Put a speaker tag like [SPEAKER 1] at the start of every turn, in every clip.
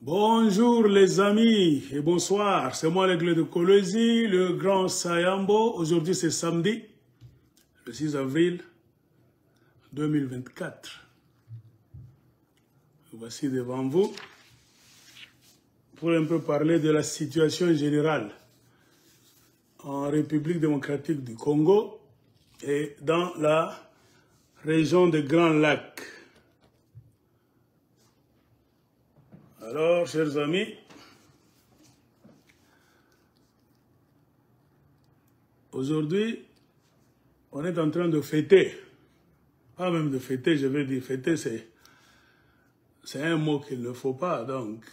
[SPEAKER 1] Bonjour les amis et bonsoir, c'est moi l'aigle de Kolwezi, le grand Sayambo. Aujourd'hui c'est samedi, le 6 avril 2024. Voici devant vous pour un peu parler de la situation générale en République démocratique du Congo et dans la région des Grands Lacs. Alors, chers amis, aujourd'hui, on est en train de fêter. Pas même de fêter, je veux dire fêter, c'est un mot qu'il ne faut pas. Donc,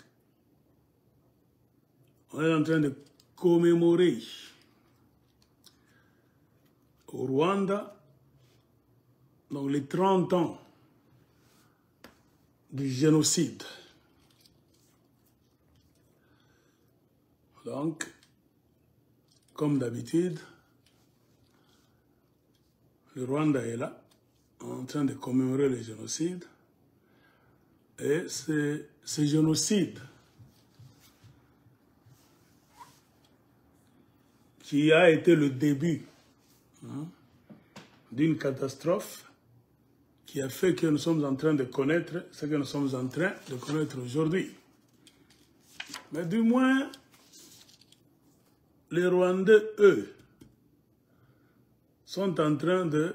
[SPEAKER 1] on est en train de commémorer au Rwanda donc les 30 ans du génocide. Donc, comme d'habitude, le Rwanda est là, en train de commémorer le génocide. Et c'est ce génocide qui a été le début d'une catastrophe qui a fait que nous sommes en train de connaître ce que nous sommes en train de connaître aujourd'hui. Mais du moins, les Rwandais, eux, sont en train de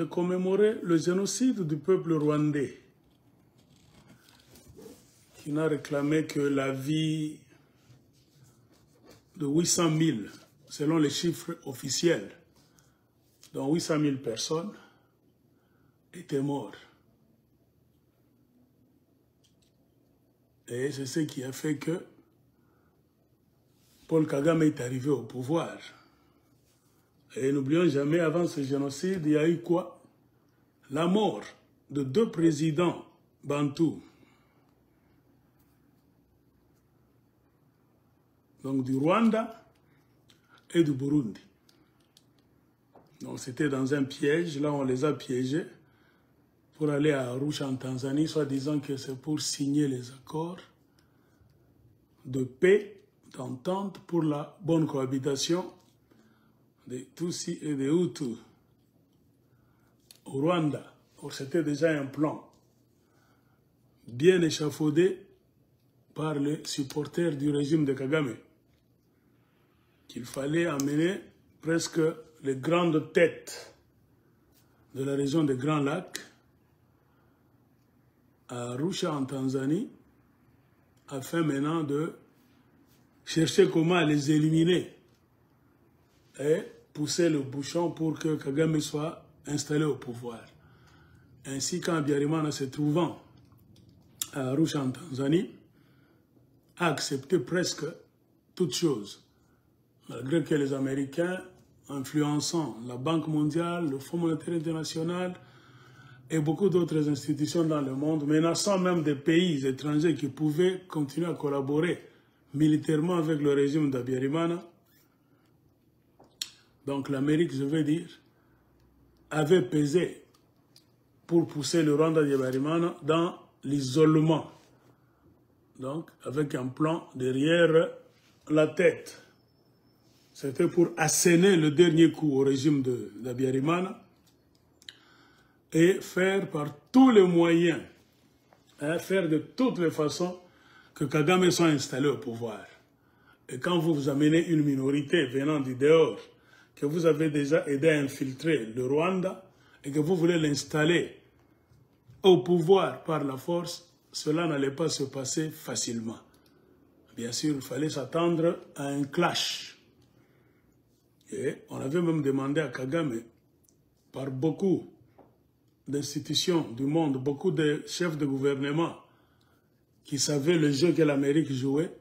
[SPEAKER 1] commémorer le génocide du peuple rwandais, qui n'a réclamé que la vie de 800 000, selon les chiffres officiels, dont 800 000 personnes étaient mortes. Et c'est ce qui a fait que Paul Kagame est arrivé au pouvoir. Et n'oublions jamais, avant ce génocide, il y a eu quoi? La mort de 2 présidents bantous. Donc du Rwanda et du Burundi. Donc c'était dans un piège, là on les a piégés pour aller à Arusha en Tanzanie, soit disant que c'est pour signer les accords de paix, d'entente pour la bonne cohabitation des Tutsis et des Hutus au Rwanda. C'était déjà un plan bien échafaudé par les supporters du régime de Kagame, qu'il fallait amener presque les grandes têtes de la région des Grands Lacs à Arusha en Tanzanie, afin maintenant de chercher comment les éliminer et pousser le bouchon pour que Kagame soit installé au pouvoir. Ainsi, quand Habyarimana, se trouvant à Arusha en Tanzanie, a accepté presque toutes choses, malgré que les Américains, influençant la Banque mondiale, le Fonds monétaire international et beaucoup d'autres institutions dans le monde, menaçant même des pays étrangers qui pouvaient continuer à collaborer militairement avec le régime d'Habyarimana. Donc l'Amérique, je veux dire, avait pesé pour pousser le Rwanda d'Habyarimana dans l'isolement. Donc avec un plan derrière la tête. C'était pour asséner le dernier coup au régime d'Habyarimana et faire par tous les moyens, faire de toutes les façons que Kagame soit installé au pouvoir. Et quand vous amenez une minorité venant du dehors, que vous avez déjà aidé à infiltrer le Rwanda, et que vous voulez l'installer au pouvoir par la force, cela n'allait pas se passer facilement. Bien sûr, il fallait s'attendre à un clash. Et on avait même demandé à Kagame, par beaucoup d'institutions du monde, beaucoup de chefs de gouvernement qui savaient le jeu que l'Amérique jouait,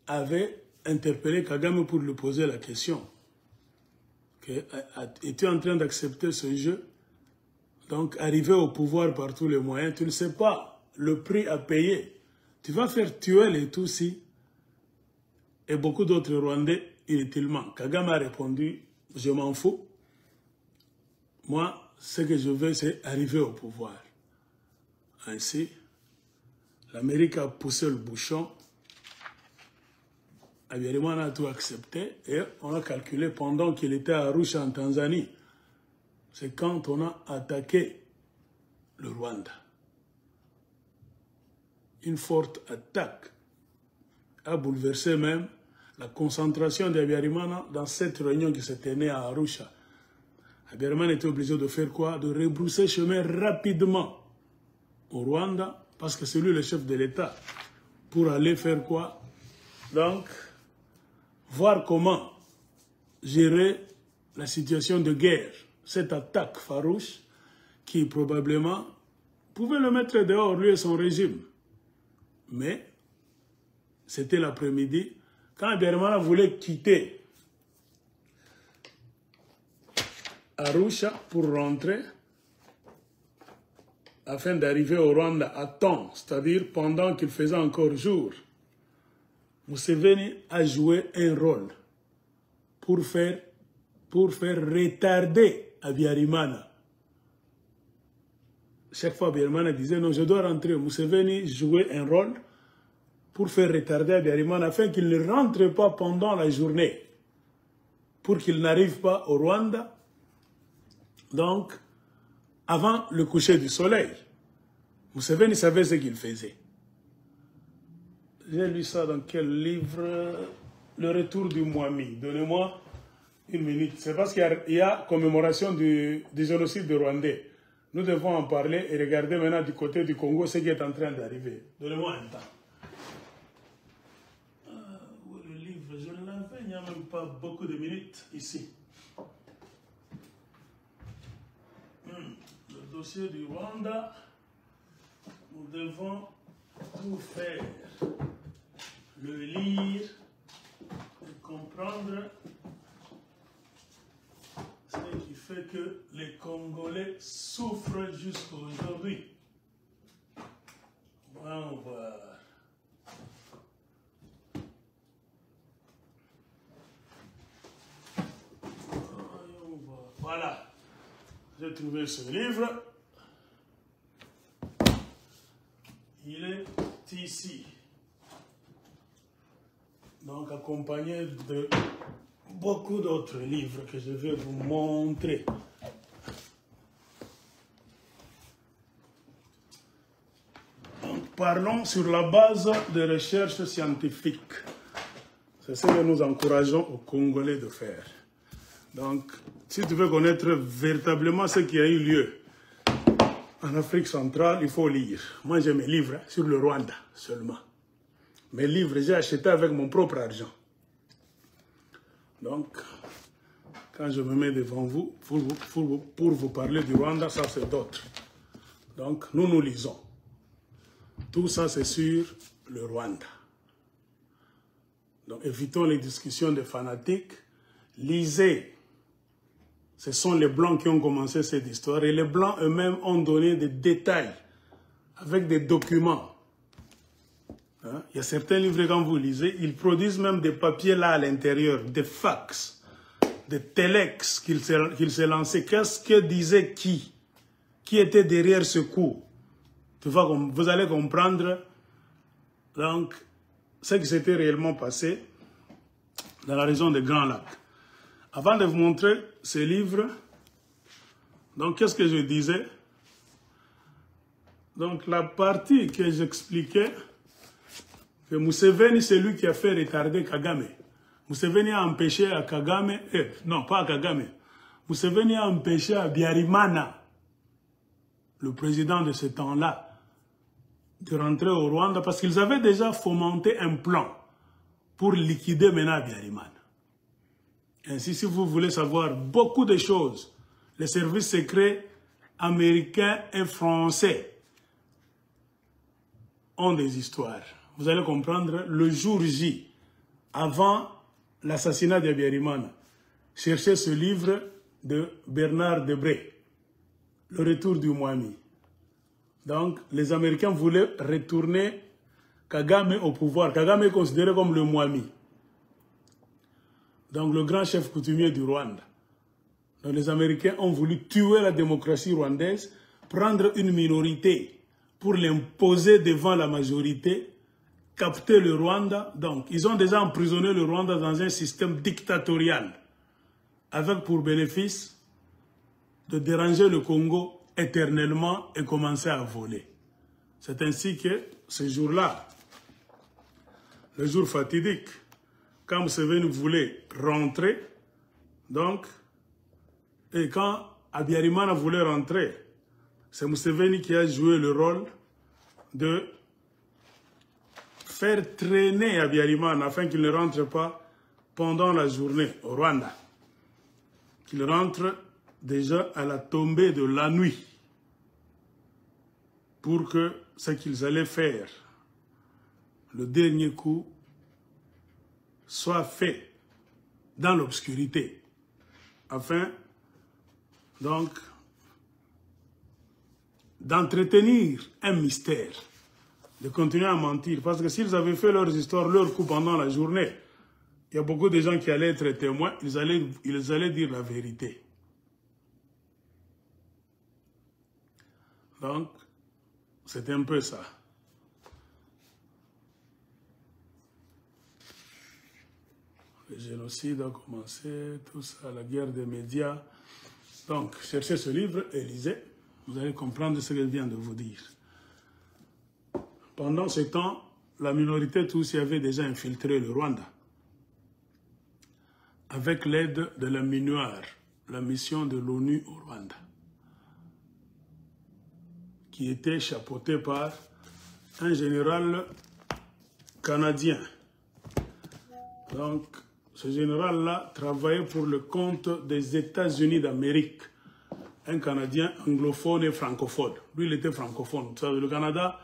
[SPEAKER 1] avaient interpellé Kagame pour lui poser la question. Es-tu en train d'accepter ce jeu? Donc, arriver au pouvoir par tous les moyens, tu ne sais pas le prix à payer. Tu vas faire tuer les Tutsis et beaucoup d'autres Rwandais inutilement. Kagame a répondu, je m'en fous. Moi, ce que je veux, c'est arriver au pouvoir. Ainsi, l'Amérique a poussé le bouchon. Habyarimana a tout accepté et on a calculé pendant qu'il était à Arusha en Tanzanie. C'est quand on a attaqué le Rwanda. Une forte attaque a bouleversé même la concentration d'Habyarimana dans cette réunion qui s'est tenue à Arusha. Habyarimana était obligé de faire quoi? De rebrousser chemin rapidement au Rwanda, parce que c'est lui le chef de l'État, pour aller faire quoi? Donc, voir comment gérer la situation de guerre, cette attaque farouche qui probablement pouvait le mettre dehors, lui et son régime. Mais c'était l'après-midi, quand Habyarimana voulait quitter Arusha pour rentrer, afin d'arriver au Rwanda à temps, c'est-à-dire pendant qu'il faisait encore jour, Museveni a joué un rôle pour faire retarder Habyarimana. Chaque fois, Habyarimana disait non, je dois rentrer. Museveni jouait un rôle pour faire retarder Habyarimana afin qu'il ne rentre pas pendant la journée, pour qu'il n'arrive pas au Rwanda, donc avant le coucher du soleil. Museveni savait ce qu'il faisait. J'ai lu ça dans quel livre? Le retour du Mwami. Donnez-moi une minute. C'est parce qu'il y a commémoration du génocide rwandais. Nous devons en parler et regarder maintenant du côté du Congo ce qui est en train d'arriver. Donnez-moi un temps. Le livre, je l'avais, il n'y a même pas beaucoup de minutes ici. Le dossier du Rwanda, nous devons tout faire. Le lire et comprendre ce qui fait que les Congolais souffrent jusqu'à aujourd'hui. Voyons voir. Voyons voir. Voilà. J'ai trouvé ce livre. Il est ici. Donc accompagné de beaucoup d'autres livres que je vais vous montrer. Donc parlons sur la base des recherches scientifiques. C'est ce que nous encourageons aux Congolais de faire. Donc, si tu veux connaître véritablement ce qui a eu lieu en Afrique centrale, il faut lire. Moi, j'ai mes livres sur le Rwanda seulement. Mes livres, j'ai acheté avec mon propre argent. Donc, quand je me mets devant vous pour vous parler du Rwanda, ça c'est d'autres. Donc, nous lisons. Tout ça, c'est sur le Rwanda. Donc, évitons les discussions de fanatiques. Lisez. Ce sont les Blancs qui ont commencé cette histoire. Et les Blancs eux-mêmes ont donné des détails avec des documents. Il y a certains livres, quand vous lisez, ils produisent même des papiers là à l'intérieur, des fax, des telex qu'il s'est lancé. Qu'est-ce que disait qui? Qui était derrière ce coup? Vous allez comprendre donc, ce qui s'était réellement passé dans la région des Grands Lacs. Avant de vous montrer ces livres, donc qu'est-ce que je disais? Donc la partie que j'expliquais, que Museveni, c'est lui qui a fait retarder Kagame. Museveni a empêché à Kagame, non pas à Kagame, Museveni a empêché à Habyarimana, le président de ce temps-là, de rentrer au Rwanda parce qu'ils avaient déjà fomenté un plan pour liquider maintenant Habyarimana. Ainsi, si vous voulez savoir beaucoup de choses, les services secrets américains et français ont des histoires. Vous allez comprendre le jour J, avant l'assassinat d'Habyarimana. Cherchez ce livre de Bernard Debré, Le retour du Mwami. Donc, les Américains voulaient retourner Kagame au pouvoir. Kagame est considéré comme le Mwami. Donc, le grand chef coutumier du Rwanda. Donc, les Américains ont voulu tuer la démocratie rwandaise, prendre une minorité pour l'imposer devant la majorité, capter le Rwanda. Donc, ils ont déjà emprisonné le Rwanda dans un système dictatorial, avec pour bénéfice de déranger le Congo éternellement et commencer à voler. C'est ainsi que ce jour-là, le jour fatidique, quand Museveni voulait rentrer, donc, et quand Habyarimana voulait rentrer, c'est Museveni qui a joué le rôle de faire traîner Habyarimana afin qu'il ne rentre pas pendant la journée au Rwanda. Qu'il rentre déjà à la tombée de la nuit pour que ce qu'ils allaient faire, le dernier coup, soit fait dans l'obscurité afin donc d'entretenir un mystère, de continuer à mentir. Parce que s'ils avaient fait leurs histoires, leur coup pendant la journée, il y a beaucoup de gens qui allaient être témoins, ils allaient dire la vérité. Donc, c'est un peu ça. Le génocide a commencé, tout ça, la guerre des médias. Donc, cherchez ce livre et lisez, vous allez comprendre ce que je viens de vous dire. Pendant ce temps, la minorité Tutsi avait déjà infiltré le Rwanda avec l'aide de la MINUAR, la mission de l'ONU au Rwanda, qui était chapeautée par un général canadien. Donc, ce général-là travaillait pour le compte des États-Unis d'Amérique, un Canadien anglophone et francophone. Lui, il était francophone. Le Canada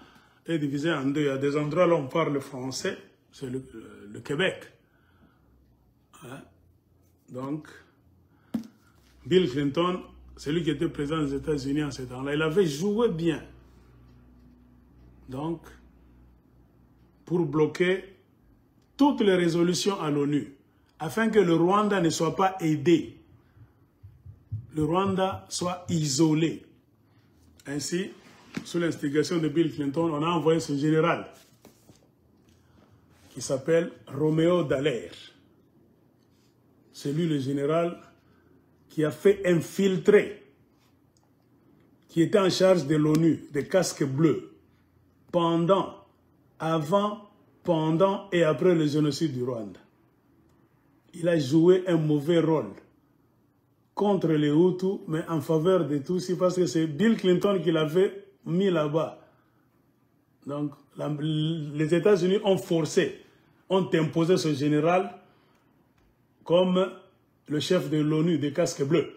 [SPEAKER 1] est divisé en deux. Il y a des endroits où on parle français, c'est le Québec. Hein? Donc, Bill Clinton, c'est lui qui était président des États-Unis en ce temps-là. Il avait joué bien. Donc, pour bloquer toutes les résolutions à l'ONU, afin que le Rwanda ne soit pas aidé, le Rwanda soit isolé. Ainsi, sous l'instigation de Bill Clinton, on a envoyé ce général qui s'appelle Roméo Dallaire. C'est lui le général qui a fait infiltrer, qui était en charge de l'ONU, des casques bleus, pendant, avant, pendant et après le génocide du Rwanda. Il a joué un mauvais rôle contre les Hutus, mais en faveur des Tutsis, parce que c'est Bill Clinton qui l'avait mis là-bas. Donc, les États-Unis ont forcé, ont imposé ce général comme le chef de l'ONU des casques bleus,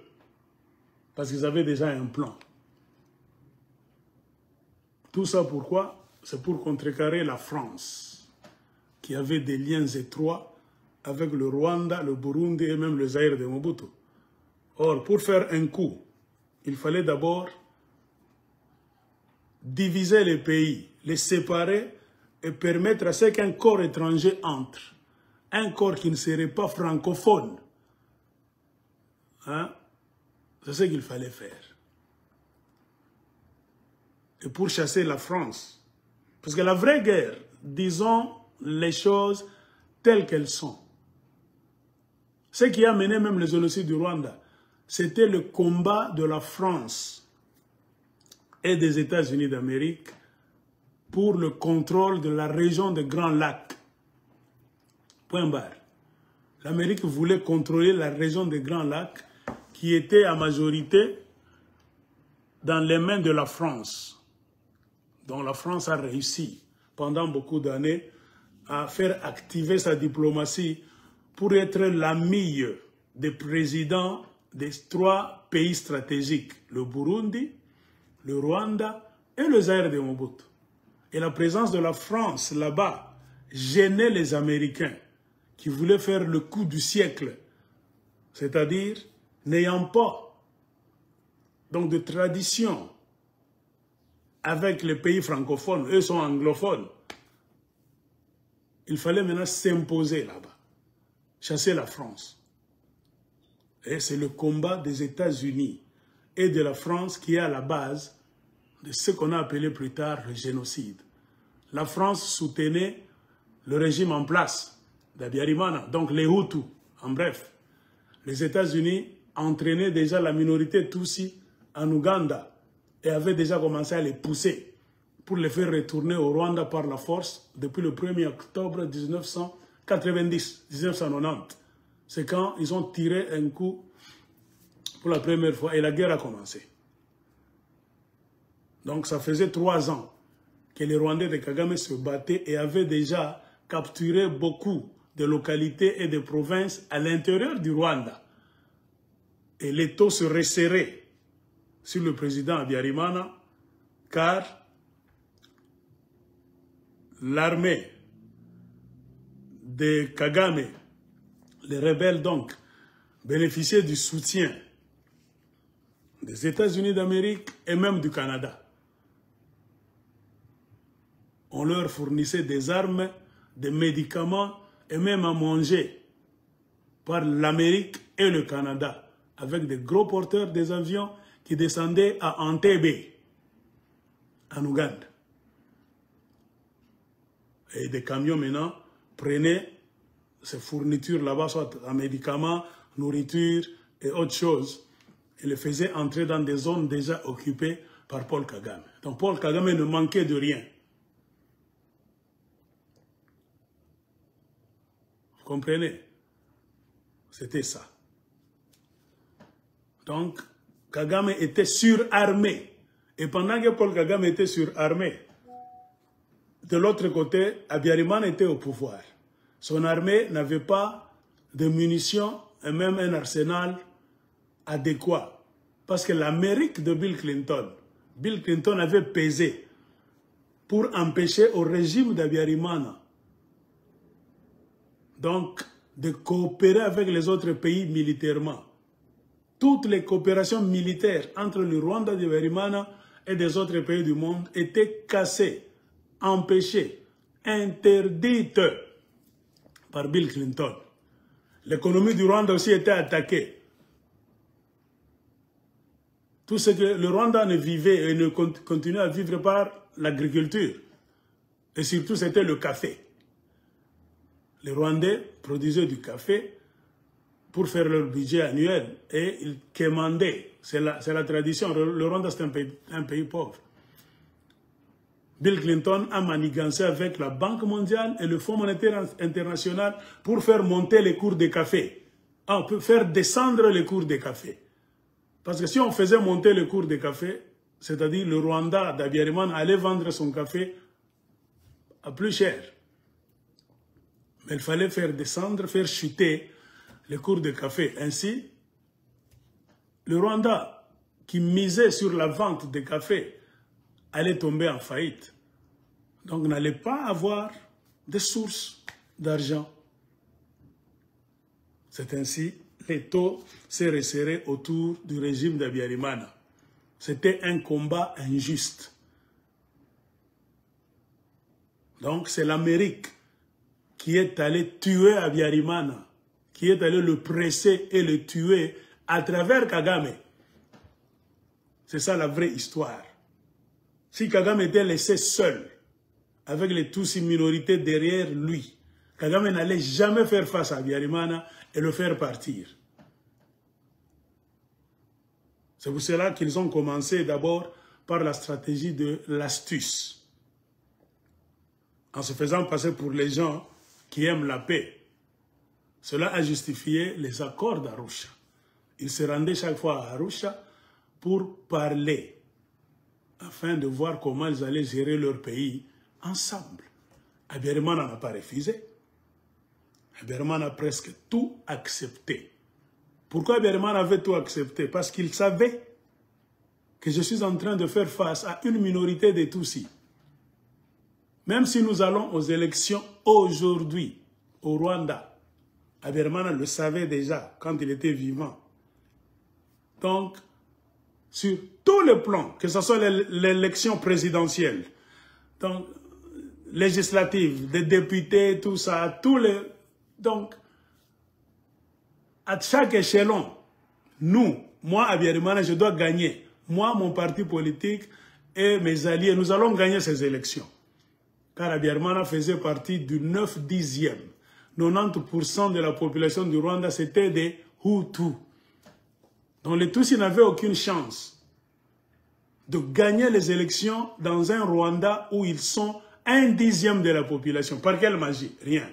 [SPEAKER 1] parce qu'ils avaient déjà un plan. Tout ça pourquoi? C'est pour contrecarrer la France, qui avait des liens étroits avec le Rwanda, le Burundi et même le Zaïre de Mobutu. Or, pour faire un coup, il fallait d'abord diviser les pays, les séparer et permettre à ce qu'un corps étranger entre. Un corps qui ne serait pas francophone. Hein? C'est ce qu'il fallait faire. Et pour chasser la France. Parce que la vraie guerre, disons les choses telles qu'elles sont. Ce qui a mené même le génocide du Rwanda, c'était le combat de la France et des États-Unis d'Amérique pour le contrôle de la région des Grands Lacs. Point barre. L'Amérique voulait contrôler la région des Grands Lacs qui était à majorité dans les mains de la France. Donc la France a réussi pendant beaucoup d'années à faire activer sa diplomatie pour être l'ami des présidents des 3 pays stratégiques, le Burundi, le Rwanda et le Zaïre de Mobutu. Et la présence de la France là-bas gênait les Américains qui voulaient faire le coup du siècle, c'est-à-dire n'ayant pas donc de tradition avec les pays francophones, eux sont anglophones. Il fallait maintenant s'imposer là-bas, chasser la France. Et c'est le combat des États-Unis et de la France qui est à la base de ce qu'on a appelé plus tard le génocide. La France soutenait le régime en place d'Abiyarimana, donc les Hutus, en bref. Les États-Unis entraînaient déjà la minorité Tutsi en Ouganda et avaient déjà commencé à les pousser pour les faire retourner au Rwanda par la force depuis le 1er octobre 1990. C'est quand ils ont tiré un coup pour la première fois et la guerre a commencé. Donc ça faisait 3 ans que les Rwandais de Kagame se battaient et avaient déjà capturé beaucoup de localités et de provinces à l'intérieur du Rwanda. Et l'étau se resserrait sur le président Abiyarimana car l'armée de Kagame, les rebelles donc, bénéficiaient du soutien des États-Unis d'Amérique et même du Canada. On leur fournissait des armes, des médicaments et même à manger par l'Amérique et le Canada, avec des gros porteurs des avions qui descendaient à Entebbe, en Ouganda. Et des camions maintenant prenaient ces fournitures là-bas, soit en médicaments, nourriture et autres choses, et les faisaient entrer dans des zones déjà occupées par Paul Kagame. Donc Paul Kagame ne manquait de rien. Vous comprenez? C'était ça. Donc, Kagame était surarmé. Et pendant que Paul Kagame était surarmé, de l'autre côté, Abiyarimana était au pouvoir. Son armée n'avait pas de munitions et même un arsenal adéquat. Parce que l'Amérique de Bill Clinton avait pesé pour empêcher au régime d'Abiyarimana donc de coopérer avec les autres pays militairement. Toutes les coopérations militaires entre le Rwanda d'Abiyarimana et des autres pays du monde étaient cassées, empêchées, interdites par Bill Clinton. L'économie du Rwanda aussi était attaquée. Tout ce que le Rwanda ne vivait et ne continuait à vivre par l'agriculture. Et surtout, c'était le café. Les Rwandais produisaient du café pour faire leur budget annuel et ils quémandaient. C'est la tradition. Le Rwanda, c'est un pays pauvre. Bill Clinton a manigancé avec la Banque mondiale et le Fonds monétaire international pour faire monter les cours de café. On peut faire descendre les cours de café. Parce que si on faisait monter les cours de café, c'est-à-dire le Rwanda d'Abiyarimana allait vendre son café à plus cher. Mais il fallait faire descendre, faire chuter les cours de café. Ainsi, le Rwanda, qui misait sur la vente de café, allait tomber en faillite. Donc, n'allait pas avoir de sources d'argent. C'est ainsi, l'étau s'est resserré autour du régime d'Abiyarimana. C'était un combat injuste. Donc, c'est l'Amérique qui est allée tuer Abiyarimana, qui est allée le presser et le tuer à travers Kagame. C'est ça la vraie histoire. Si Kagame était laissé seul, avec les Tutsi minorités derrière lui, Kagame n'allait jamais faire face à Abiyarimana et le faire partir. C'est pour cela qu'ils ont commencé d'abord par la stratégie de l'astuce, en se faisant passer pour les gens qui aiment la paix. Cela a justifié les accords d'Arusha. Ils se rendaient chaque fois à Arusha pour parler, afin de voir comment ils allaient gérer leur pays ensemble. Abiyarimana n'a pas refusé. Abiyarimana a presque tout accepté. Pourquoi Abiyarimana avait tout accepté? Parce qu'il savait que je suis en train de faire face à une minorité de Tutsis. Même si nous allons aux élections aujourd'hui, au Rwanda, Abiyarimana le savait déjà quand il était vivant. Donc, sur tous les plans, que ce soit l'élection présidentielle, donc, législative, des députés, tout ça, donc, à chaque échelon, moi, Abiyarimana, je dois gagner. Moi, mon parti politique et mes alliés, nous allons gagner ces élections. Car Abiyarimana faisait partie du 9/10e. 90% de la population du Rwanda, c'était des Hutus. Donc les Tutsis n'avaient aucune chance de gagner les élections dans un Rwanda où ils sont 1/10e de la population. Par quelle magie? Rien.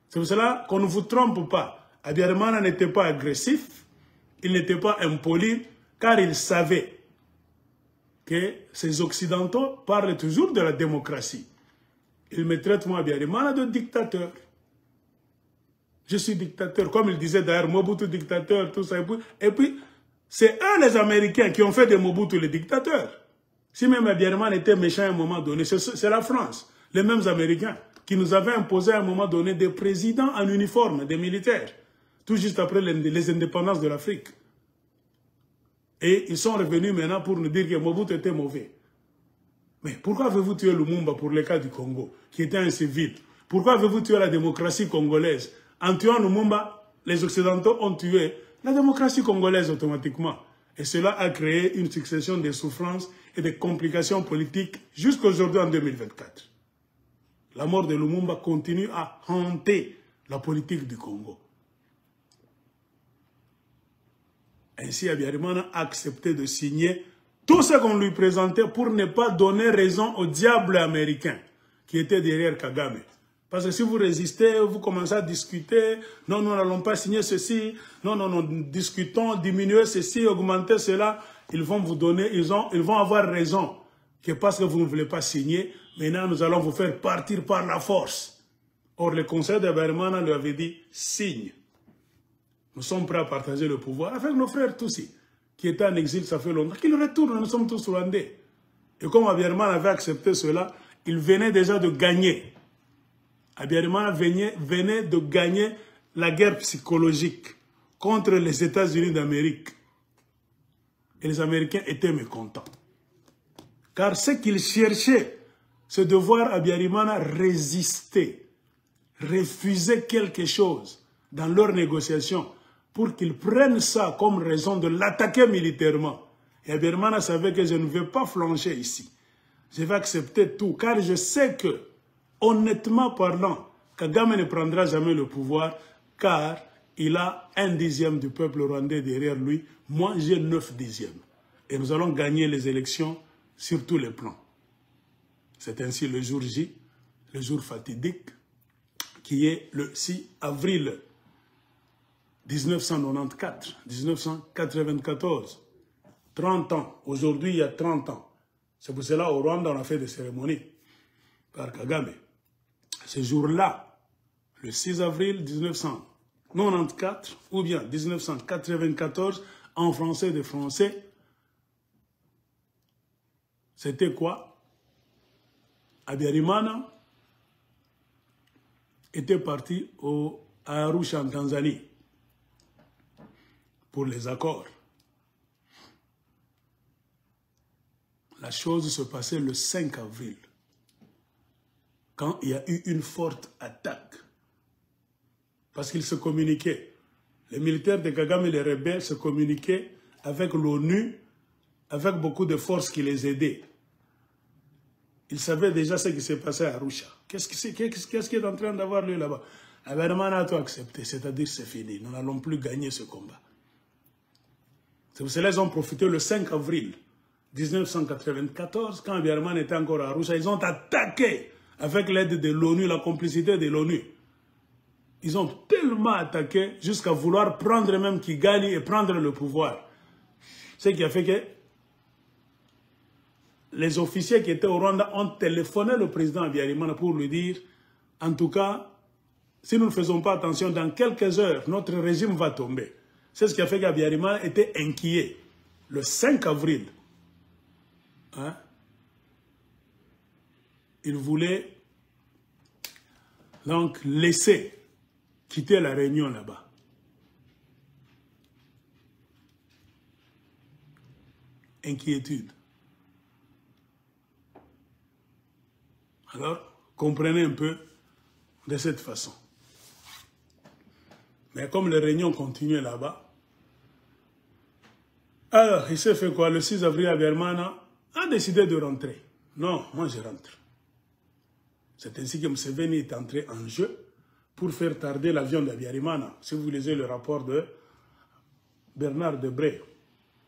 [SPEAKER 1] C'est pour cela qu'on ne vous trompe pas. Abiyarimana n'était pas agressif, il n'était pas impoli, car il savait que ces Occidentaux parlent toujours de la démocratie. Ils me traitent, moi, Abiyarimana, de dictateur. Je suis dictateur, comme il disait d'ailleurs, Mobutu dictateur, tout ça. Et puis c'est eux les Américains qui ont fait de Mobutu les dictateurs. Si même Abiyarimana était méchant à un moment donné, c'est la France, les mêmes Américains, qui nous avaient imposé à un moment donné des présidents en uniforme, des militaires, tout juste après les indépendances de l'Afrique. Et ils sont revenus maintenant pour nous dire que Mobutu était mauvais. Mais pourquoi avez-vous tué Lumumba pour le cas du Congo, qui était un civil? Pourquoi avez-vous tué la démocratie congolaise? En tuant Lumumba, les Occidentaux ont tué la démocratie congolaise automatiquement. Et cela a créé une succession de souffrances et de complications politiques jusqu'aujourd'hui en 2024. La mort de Lumumba continue à hanter la politique du Congo. Ainsi, Abiyarimana a accepté de signer tout ce qu'on lui présentait pour ne pas donner raison au diable américain qui était derrière Kagame. Parce que si vous résistez, vous commencez à discuter, non, nous n'allons pas signer ceci, non, discutons, diminuer ceci, augmenter cela, ils vont vous donner, ils vont avoir raison que parce que vous ne voulez pas signer, maintenant nous allons vous faire partir par la force. Or, le conseil d'Abiyarimana lui avait dit, signe. Nous sommes prêts à partager le pouvoir avec nos frères Tutsis, qui étaient en exil, ça fait longtemps, qu'ils retournent, nous sommes tous Rwandais. Et comme Abiyarimana avait accepté cela, il venait déjà de gagner. Abiyarimana venait de gagner la guerre psychologique contre les États-Unis d'Amérique. Et les Américains étaient mécontents. Car ce qu'ils cherchaient, c'est de voir Abiyarimana résister, refuser quelque chose dans leurs négociations pour qu'ils prennent ça comme raison de l'attaquer militairement. Et Abiyarimana savait que je ne vais pas flancher ici. Je vais accepter tout, car je sais que, honnêtement parlant, Kagame ne prendra jamais le pouvoir, car il a 1/10e du peuple rwandais derrière lui. Moi, j'ai 9/10. Et nous allons gagner les élections sur tous les plans. C'est ainsi le jour J, le jour fatidique, qui est le 6 avril 1994. 30 ans. Aujourd'hui, il y a 30 ans. C'est pour cela au Rwanda, on a fait des cérémonies par Kagame. Ce jour-là, le 6 avril 1994, ou bien 1994, en français des Français, c'était quoi? Abiyarimana était parti à Arusha, en Tanzanie, pour les accords. La chose se passait le 5 avril, quand il y a eu une forte attaque. Parce qu'ils se communiquaient. Les militaires de Kagame et les rebelles se communiquaient avec l'ONU, avec beaucoup de forces qui les aidaient. Ils savaient déjà ce qui s'est passé à Arusha. Qu'est-ce qui est en train d'avoir lieu là-bas? Abiyarimana a tout accepté, c'est-à-dire c'est fini. Nous n'allons plus gagner ce combat. C'est pour cela qu'ils ont profité le 5 avril 1994, quand Abiyarimana était encore à Arusha, ils ont attaqué avec l'aide de l'ONU, la complicité de l'ONU. Ils ont tellement attaqué jusqu'à vouloir prendre même Kigali et prendre le pouvoir. Ce qui a fait que les officiers qui étaient au Rwanda ont téléphoné au président Abiyarimana pour lui dire, en tout cas, si nous ne faisons pas attention, dans quelques heures, notre régime va tomber. C'est ce qui a fait qu'Abiyarimana était inquiet. Le 5 avril, il voulait donc laisser quitter la réunion là-bas. Inquiétude. Alors, comprenez un peu de cette façon. Mais comme les réunions continuaient là-bas, alors il s'est fait quoi? Le 6 avril, Abiyarimana a décidé de rentrer. Non, moi je rentre. C'est ainsi que Museveni est entré en jeu pour faire tarder l'avion d'Abiyarimana. Si vous lisez le rapport de Bernard Debré,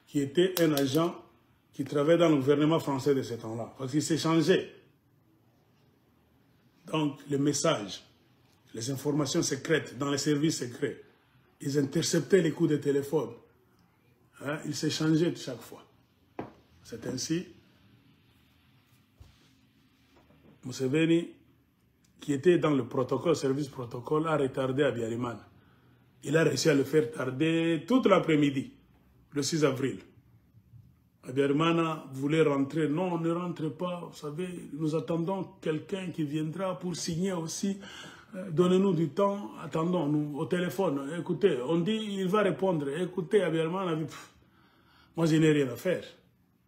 [SPEAKER 1] qui était un agent qui travaillait dans le gouvernement français de ce temps-là, parce qu'il s'échangeait. Donc, les messages, les informations secrètes dans les services secrets, ils interceptaient les coups de téléphone. Hein, ils s'échangeaient chaque fois. C'est ainsi, Museveni, qui était dans le protocole, service protocole, a retardé Abiyarimana. Il a réussi à le faire tarder toute l'après-midi, le 6 avril. Abiyarimana voulait rentrer. Non, ne rentrez pas, vous savez, nous attendons quelqu'un qui viendra pour signer aussi. Donnez-nous du temps, attendons-nous au téléphone. Écoutez, on dit, il va répondre. Écoutez, Abiyarimana, moi je n'ai rien à faire.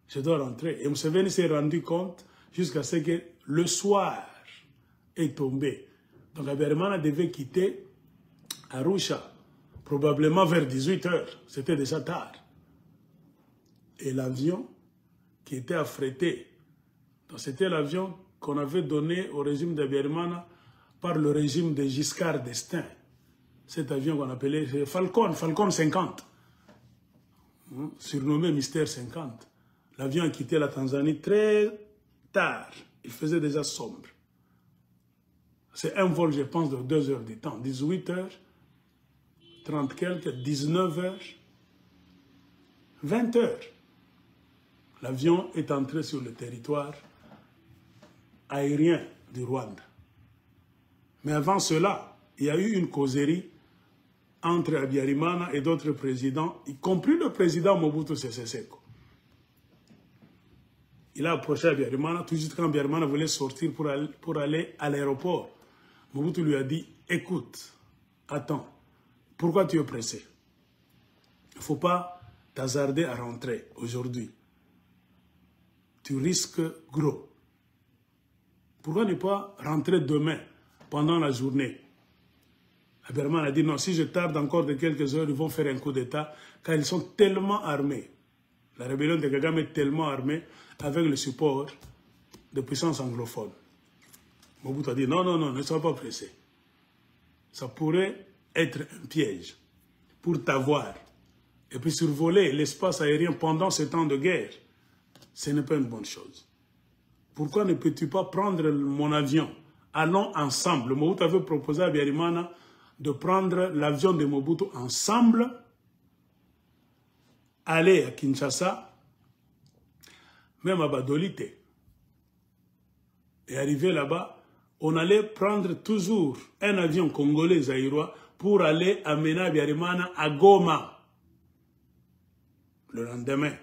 [SPEAKER 1] Je dois rentrer. Et Museveni s'est rendu compte jusqu'à ce que le soir est tombé. Donc Abiyarimana devait quitter Arusha, probablement vers 18 h. C'était déjà tard. Et l'avion qui était affrété, c'était l'avion qu'on avait donné au régime d'Abiyarimana par le régime de Giscard d'Estaing. Cet avion qu'on appelait Falcon 50, surnommé Mystère 50. L'avion a quitté la Tanzanie très tard, il faisait déjà sombre. C'est un vol, je pense, de 2 heures de temps, 18 h, 30 quelques, 19 h, 20 h. L'avion est entré sur le territoire aérien du Rwanda. Mais avant cela, il y a eu une causerie entre Abiyarimana et d'autres présidents, y compris le président Mobutu Sese Seko. Il a approché Abiyarimana, tout de suite quand Abiyarimana voulait sortir pour aller à l'aéroport. Mobutu lui a dit, écoute, attends, pourquoi tu es pressé? Il ne faut pas t'hasarder à rentrer aujourd'hui. Tu risques gros. Pourquoi ne pas rentrer demain, pendant la journée? Abiyarimana a dit non, si je tarde encore de quelques heures, ils vont faire un coup d'État, car ils sont tellement armés. La rébellion de Kagame est tellement armée, avec le support de puissances anglophones. Mobutu a dit non, non, non, ne sois pas pressé. Ça pourrait être un piège pour t'avoir. Et puis survoler l'espace aérien pendant ce temps de guerre. Ce n'est pas une bonne chose. Pourquoi ne peux-tu pas prendre mon avion? Allons ensemble. Mobutu avait proposé à Abiyarimana de prendre l'avion de Mobutu ensemble, aller à Kinshasa, même à Badolite. Et arrivé là-bas, on allait prendre toujours un avion congolais zaïrois pour aller amener Abiyarimana à Goma le lendemain.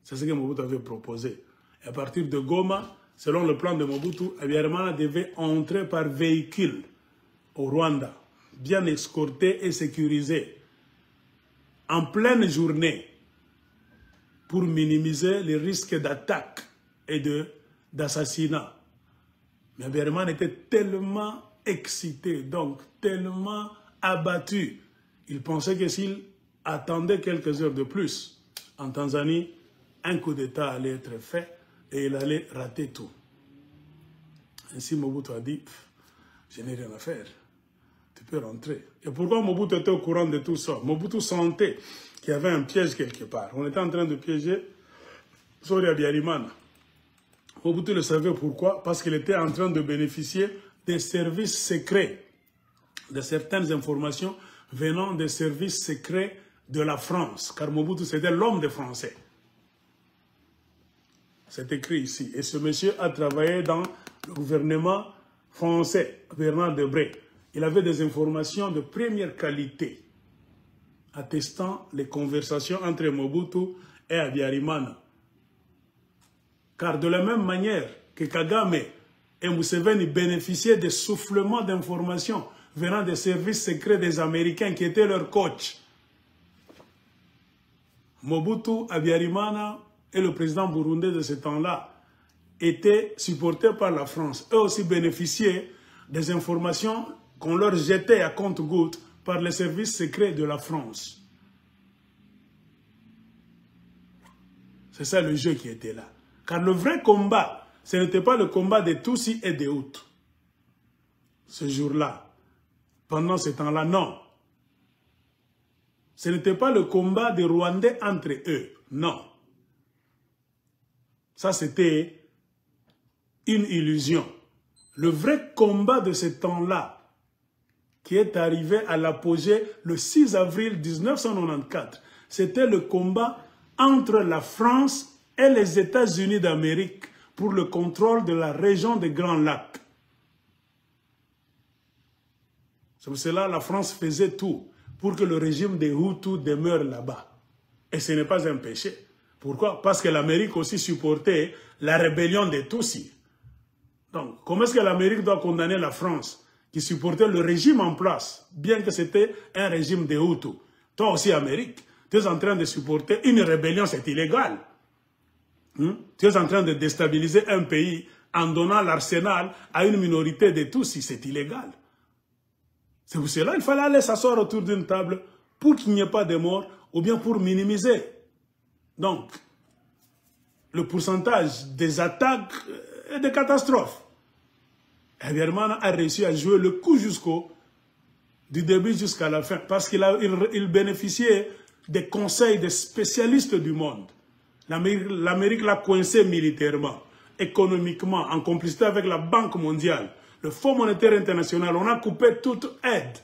[SPEAKER 1] C'est ce que Mobutu avait proposé. Et à partir de Goma, selon le plan de Mobutu, Abiyarimana devait entrer par véhicule au Rwanda, bien escorté et sécurisé, en pleine journée, pour minimiser les risques d'attaque et d'assassinat. Mais Abiyarimana était tellement excité, donc tellement abattu. Il pensait que s'il attendait quelques heures de plus en Tanzanie, un coup d'État allait être fait et il allait rater tout. Ainsi Mobutu a dit, je n'ai rien à faire, tu peux rentrer. Et pourquoi Mobutu était au courant de tout ça? Mobutu sentait qu'il y avait un piège quelque part. On était en train de piéger Sori Abiyarimana. Mobutu le savait pourquoi? Parce qu'il était en train de bénéficier des services secrets, de certaines informations venant des services secrets de la France, car Mobutu c'était l'homme des Français. C'est écrit ici. Et ce monsieur a travaillé dans le gouvernement français, Bernard Debré. Il avait des informations de première qualité, attestant les conversations entre Mobutu et Abiyarimana. Car de la même manière que Kagame et Museveni bénéficiaient des soufflements d'informations venant des services secrets des Américains qui étaient leurs coachs, Mobutu, Abiyarimana et le président burundais de ce temps-là étaient supportés par la France. Eux aussi bénéficiaient des informations qu'on leur jetait à compte-gouttes par les services secrets de la France. C'est ça le jeu qui était là. Car le vrai combat, ce n'était pas le combat des Tutsis et des Hutus. Ce jour-là, pendant ce temps-là, non. Ce n'était pas le combat des Rwandais entre eux, non. Ça, c'était une illusion. Le vrai combat de ce temps-là, qui est arrivé à l'apogée le 6 avril 1994, c'était le combat entre la France et les États-Unis d'Amérique pour le contrôle de la région des Grands Lacs. C'est pour cela que la France faisait tout pour que le régime des Hutus demeure là-bas. Et ce n'est pas un péché. Pourquoi? Parce que l'Amérique aussi supportait la rébellion des Tutsis. Donc, comment est-ce que l'Amérique doit condamner la France qui supportait le régime en place, bien que c'était un régime des Hutus? Toi aussi, Amérique, tu es en train de supporter une rébellion, c'est illégal. Tu es en train de déstabiliser un pays en donnant l'arsenal à une minorité de Tutsis, c'est illégal. C'est pour cela qu'il fallait aller s'asseoir autour d'une table pour qu'il n'y ait pas de morts ou bien pour minimiser. Donc, le pourcentage des attaques et des catastrophes. Habyarimana a réussi à jouer le coup du début jusqu'à la fin parce qu'il bénéficiait des conseils des spécialistes du monde. L'Amérique l'a coincé militairement, économiquement, en complicité avec la Banque mondiale, le Fonds monétaire international. On a coupé toute aide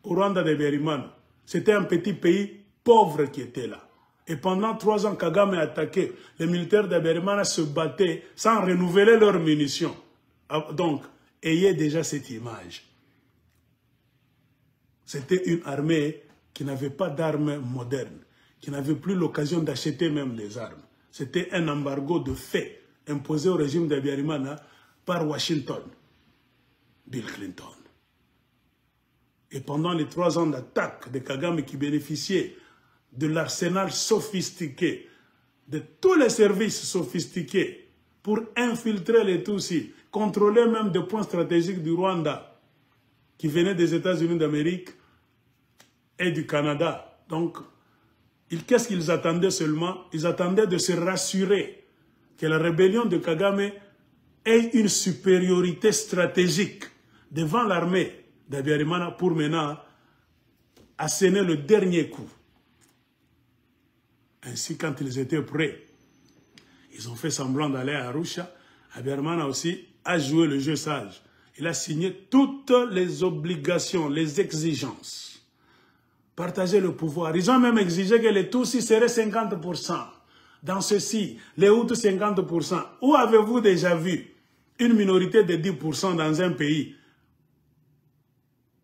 [SPEAKER 1] au Rwanda d'Habyarimana. C'était un petit pays pauvre qui était là. Et pendant 3 ans, Kagame a attaqué. Les militaires d'Habyarimana se battaient sans renouveler leurs munitions. Donc, ayez déjà cette image. C'était une armée qui n'avait pas d'armes modernes, qui n'avait plus l'occasion d'acheter même des armes. C'était un embargo de fait imposé au régime d'Habyarimana par Washington, Bill Clinton. Et pendant les 3 ans d'attaque de Kagame qui bénéficiait de l'arsenal sophistiqué, de tous les services sophistiqués pour infiltrer les Tutsis, contrôler même des points stratégiques du Rwanda qui venaient des États-Unis d'Amérique et du Canada. Donc, qu'est-ce qu'ils attendaient seulement? Ils attendaient de se rassurer que la rébellion de Kagame ait une supériorité stratégique devant l'armée d'Habyarimana pour maintenant asséner le dernier coup. Ainsi, quand ils étaient prêts, ils ont fait semblant d'aller à Arusha. Habyarimana aussi a joué le jeu sage. Il a signé toutes les obligations, les exigences. Partager le pouvoir. Ils ont même exigé que les Tutsis seraient 50%. Dans ceci, les Hutus 50%. Où avez-vous déjà vu une minorité de 10% dans un pays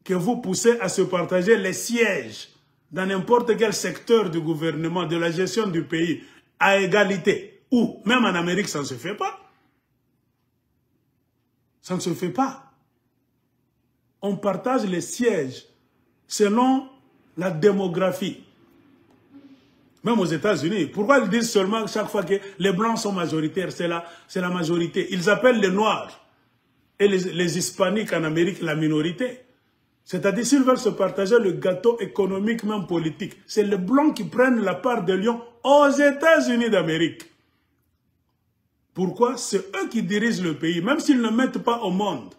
[SPEAKER 1] que vous poussez à se partager les sièges dans n'importe quel secteur du gouvernement, de la gestion du pays, à égalité? Ou même en Amérique, ça ne se fait pas. Ça ne se fait pas. On partage les sièges selon la démographie. Même aux États-Unis. Pourquoi ils disent seulement chaque fois que les Blancs sont majoritaires? C'est la majorité. Ils appellent les Noirs et les Hispaniques en Amérique la minorité. C'est-à-dire s'ils veulent se partager le gâteau économique, même politique, c'est les Blancs qui prennent la part de lion aux États-Unis d'Amérique. Pourquoi? C'est eux qui dirigent le pays, même s'ils ne mettent pas au monde.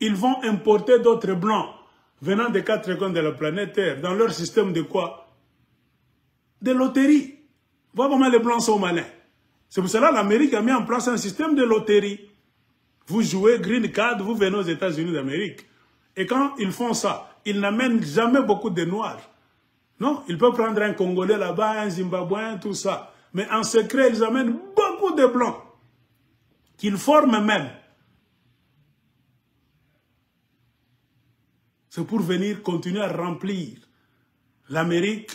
[SPEAKER 1] Ils vont importer d'autres Blancs venant des 4 coins de la planète Terre, dans leur système de quoi? De loterie. Voilà comment les Blancs sont malins. C'est pour cela que l'Amérique a mis en place un système de loterie. Vous jouez Green Card, vous venez aux États-Unis d'Amérique. Et quand ils font ça, ils n'amènent jamais beaucoup de Noirs. Non, ils peuvent prendre un Congolais là-bas, un Zimbabwéen, tout ça. Mais en secret, ils amènent beaucoup de Blancs, qu'ils forment même. C'est pour venir continuer à remplir l'Amérique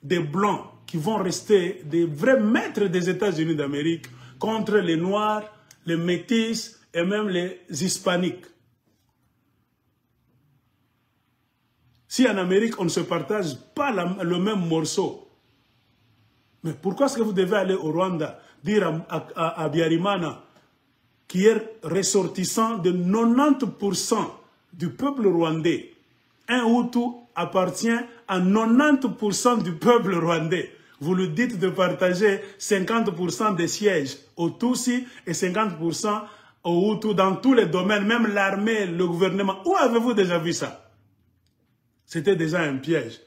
[SPEAKER 1] des Blancs qui vont rester des vrais maîtres des États-Unis d'Amérique contre les Noirs, les Métis et même les Hispaniques. Si en Amérique, on ne se partage pas le même morceau, mais pourquoi est-ce que vous devez aller au Rwanda dire à Habyarimana, qui est ressortissant de 90% du peuple rwandais, un Hutu appartient à 90% du peuple rwandais. vous lui dites de partager 50% des sièges aux Tutsis et 50% aux Hutus dans tous les domaines, même l'armée, le gouvernement. Où avez-vous déjà vu ça? C'était déjà un piège.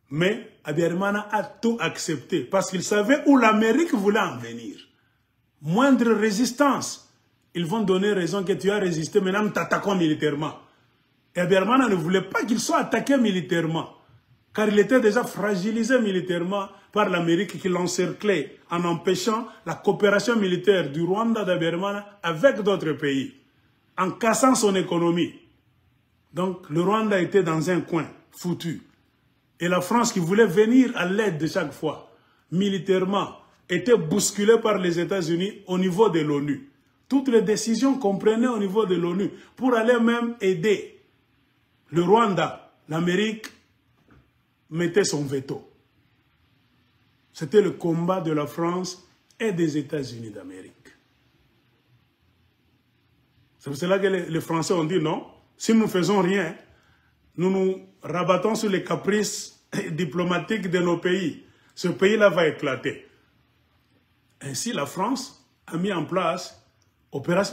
[SPEAKER 1] Mais Abiyarimana a tout accepté parce qu'il savait où l'Amérique voulait en venir. Moindre résistance, ils vont donner raison que tu as résisté, maintenant nous t'attaquons militairement. Et Abiyarimana ne voulait pas qu'il soit attaqué militairement, car il était déjà fragilisé militairement par l'Amérique qui l'encerclait en empêchant la coopération militaire du Rwanda d'Abiyarimana avec d'autres pays, en cassant son économie. Donc le Rwanda était dans un coin foutu. Et la France qui voulait venir à l'aide de chaque fois, militairement, était bousculée par les États-Unis au niveau de l'ONU. Toutes les décisions qu'on prenait au niveau de l'ONU pour aller même aider le Rwanda, l'Amérique mettait son veto. C'était le combat de la France et des États-Unis d'Amérique. C'est pour cela que les Français ont dit non, si nous ne faisons rien, nous nous rabattons sur les caprices diplomatiques de nos pays. Ce pays-là va éclater. Ainsi, la France a mis en place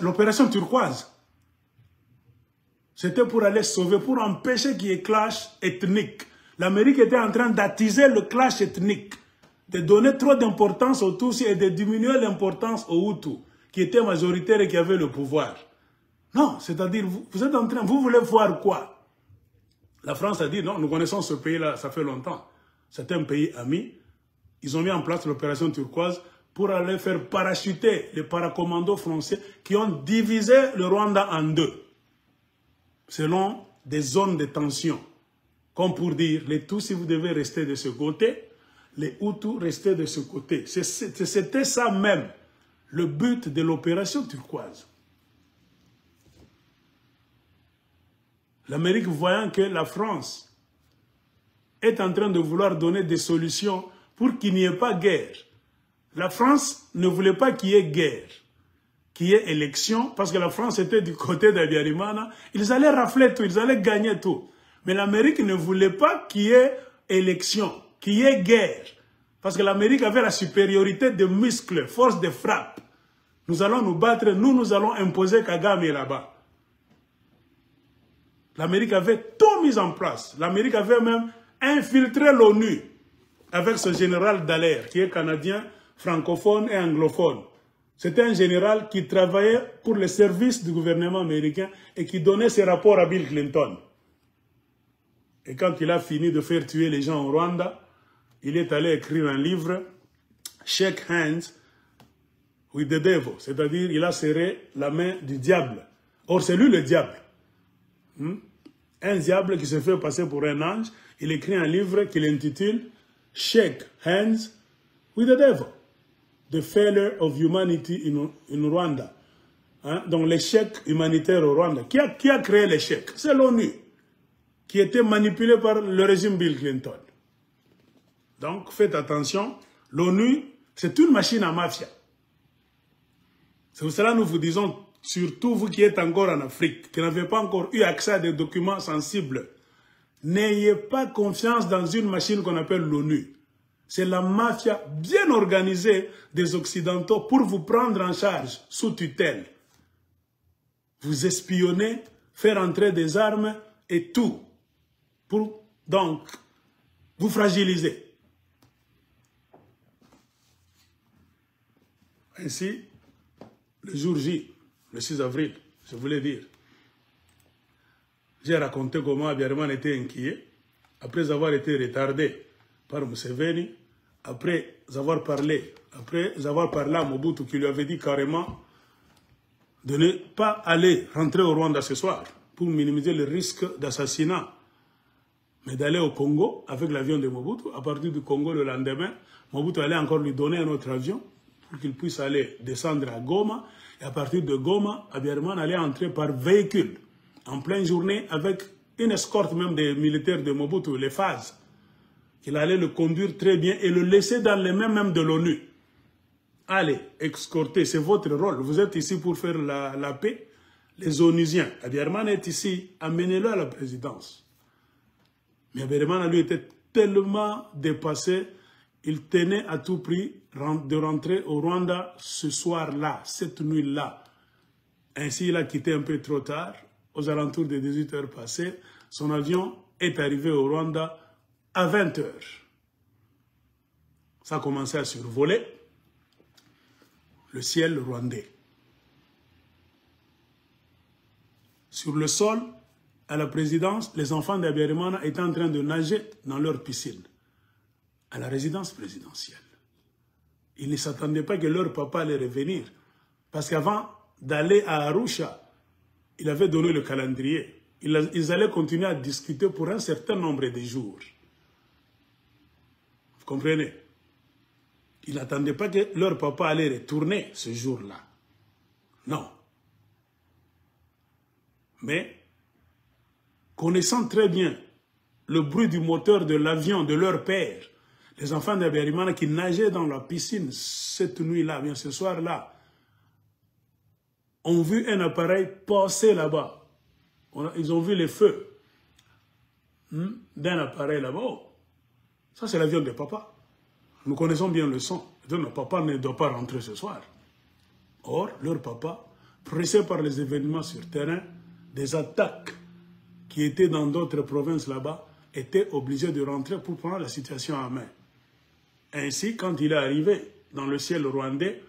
[SPEAKER 1] l'opération turquoise. C'était pour aller sauver, pour empêcher qu'il y ait clash ethnique. L'Amérique était en train d'attiser le clash ethnique, de donner trop d'importance aux Tutsis et de diminuer l'importance aux Hutus, qui étaient majoritaires et qui avaient le pouvoir. Non, c'est-à-dire, vous êtes en train, vous voulez voir quoi? La France a dit, non, nous connaissons ce pays-là, ça fait longtemps. C'est un pays ami. Ils ont mis en place l'opération turquoise pour aller faire parachuter les paracommandos français qui ont divisé le Rwanda en deux, selon des zones de tension. Comme pour dire, les Tutsis, vous devez rester de ce côté, les Hutus, rester de ce côté. C'était ça même, le but de l'opération turquoise. L'Amérique, voyant que la France est en train de vouloir donner des solutions pour qu'il n'y ait pas guerre. La France ne voulait pas qu'il y ait guerre, qu'il y ait élection, parce que la France était du côté d'Abiyarimana. Ils allaient rafler tout, ils allaient gagner tout. Mais l'Amérique ne voulait pas qu'il y ait élection, qu'il y ait guerre. Parce que l'Amérique avait la supériorité de muscles, force de frappe. Nous allons nous battre, nous allons imposer Kagame là-bas. L'Amérique avait tout mis en place. L'Amérique avait même infiltré l'ONU avec ce général Dallaire, qui est canadien, francophone et anglophone. C'était un général qui travaillait pour les services du gouvernement américain et qui donnait ses rapports à Bill Clinton. Et quand il a fini de faire tuer les gens au Rwanda, il est allé écrire un livre, Shake Hands with the Devil, c'est-à-dire il a serré la main du diable. Or, c'est lui le diable. Un diable qui se fait passer pour un ange, il écrit un livre qu'il intitule Shake Hands with the Devil, The Failure of Humanity in Rwanda. Donc l'échec humanitaire au Rwanda. Qui a créé l'échec? C'est l'ONU, qui était manipulée par le régime Bill Clinton. Donc faites attention, l'ONU, c'est une machine à mafia. C'est pour cela que nous vous disons, surtout vous qui êtes encore en Afrique, qui n'avez pas encore eu accès à des documents sensibles, n'ayez pas confiance dans une machine qu'on appelle l'ONU. C'est la mafia bien organisée des Occidentaux pour vous prendre en charge sous tutelle. Vous espionner, faire entrer des armes et tout. Pour donc vous fragiliser. Ainsi, le jour J, le 6 avril, je voulais dire, j'ai raconté comment Abiyarimana était inquiet, après avoir été retardé par Museveni, après avoir parlé à Mobutu qui lui avait dit carrément de ne pas aller rentrer au Rwanda ce soir pour minimiser le risque d'assassinat, mais d'aller au Congo avec l'avion de Mobutu. À partir du Congo le lendemain, Mobutu allait encore lui donner un autre avion pour qu'il puisse aller descendre à Goma. Et à partir de Goma, Abiyarimana allait entrer par véhicule en pleine journée avec une escorte même des militaires de Mobutu, les phases. Il allait le conduire très bien et le laisser dans les mains même de l'ONU. Allez, escorter, c'est votre rôle. Vous êtes ici pour faire la paix. Les Onusiens, Abiyarimana est ici, amenez-le à la présidence. Mais Abiyarimana, lui, était tellement dépassé, il tenait à tout prix de rentrer au Rwanda ce soir-là, cette nuit-là. Ainsi, il a quitté un peu trop tard, aux alentours de 18 heures passées. Son avion est arrivé au Rwanda à 20 heures. Ça a commencé à survoler le ciel rwandais. Sur le sol, à la présidence, les enfants d'Abiyarimana étaient en train de nager dans leur piscine, à la résidence présidentielle. Ils ne s'attendaient pas que leur papa allait revenir, parce qu'avant d'aller à Arusha, il avait donné le calendrier. Ils allaient continuer à discuter pour un certain nombre de jours. Vous comprenez? Ils n'attendaient pas que leur papa allait retourner ce jour-là. Non. Mais, connaissant très bien le bruit du moteur de l'avion de leur père, les enfants d'Abiyarimana qui nageaient dans la piscine cette nuit-là, bien ce soir-là, ont vu un appareil passer là-bas. Ils ont vu les feux d'un appareil là-bas. Oh, ça, c'est l'avion de papa. Nous connaissons bien le son. Notre papa ne doit pas rentrer ce soir. Or, leur papa, pressé par les événements sur terrain, des attaques qui étaient dans d'autres provinces là-bas, était obligé de rentrer pour prendre la situation en main. Ainsi, quand il est arrivé dans le ciel rwandais,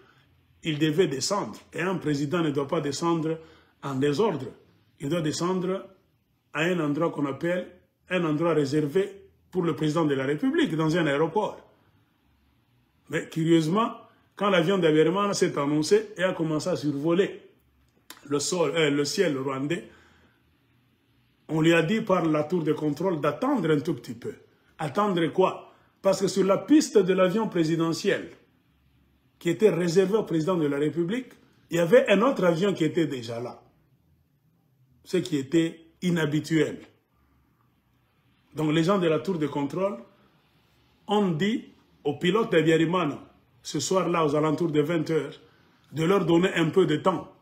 [SPEAKER 1] il devait descendre. Et un président ne doit pas descendre en désordre. Il doit descendre à un endroit qu'on appelle un endroit réservé pour le président de la République, dans un aéroport. Mais curieusement, quand l'avion d'Abiyarimana s'est annoncé et a commencé à survoler le ciel rwandais, on lui a dit par la tour de contrôle d'attendre un tout petit peu. Attendre quoi? Parce que sur la piste de l'avion présidentiel, qui était réservé au président de la République, il y avait un autre avion qui était déjà là. Ce qui était inhabituel. Donc les gens de la tour de contrôle ont dit aux pilotes d'Abiyarimana, ce soir-là aux alentours de 20 heures, de leur donner un peu de temps,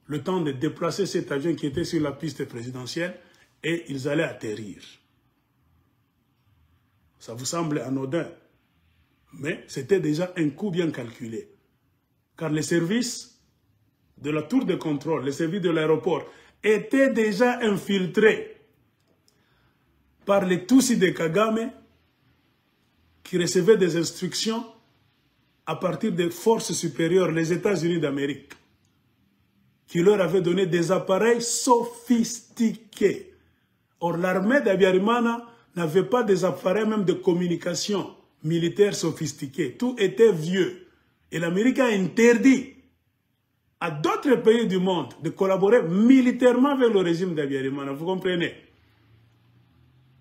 [SPEAKER 1] le temps de déplacer cet avion qui était sur la piste présidentielle, et ils allaient atterrir. Ça vous semble anodin, mais c'était déjà un coup bien calculé. Car les services de la tour de contrôle, les services de l'aéroport, étaient déjà infiltrés par les Tutsis de Kagame qui recevaient des instructions à partir des forces supérieures, les États-Unis d'Amérique, qui leur avaient donné des appareils sophistiqués. Or, l'armée d'Abiyarimana n'avait pas des appareils même de communication militaire sophistiqués. Tout était vieux. Et l'Amérique a interdit à d'autres pays du monde de collaborer militairement avec le régime d'Abiyarimana. Vous comprenez?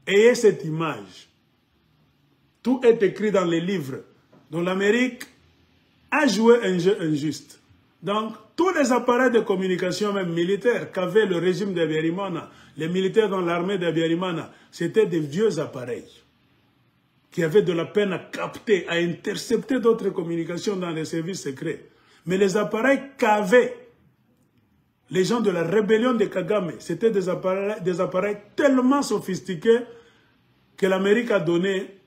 [SPEAKER 1] Ayez cette image. Tout est écrit dans les livres. Donc l'Amérique a joué un jeu injuste. Donc, tous les appareils de communication, même militaires, qu'avait le régime d'Abiyarimana, les militaires dans l'armée d'Abiyarimana, c'était des vieux appareils qui avaient de la peine à capter, à intercepter d'autres communications dans les services secrets. Mais les appareils qu'avaient les gens de la rébellion de Kagame, c'était des appareils tellement sophistiqués que l'Amérique a donné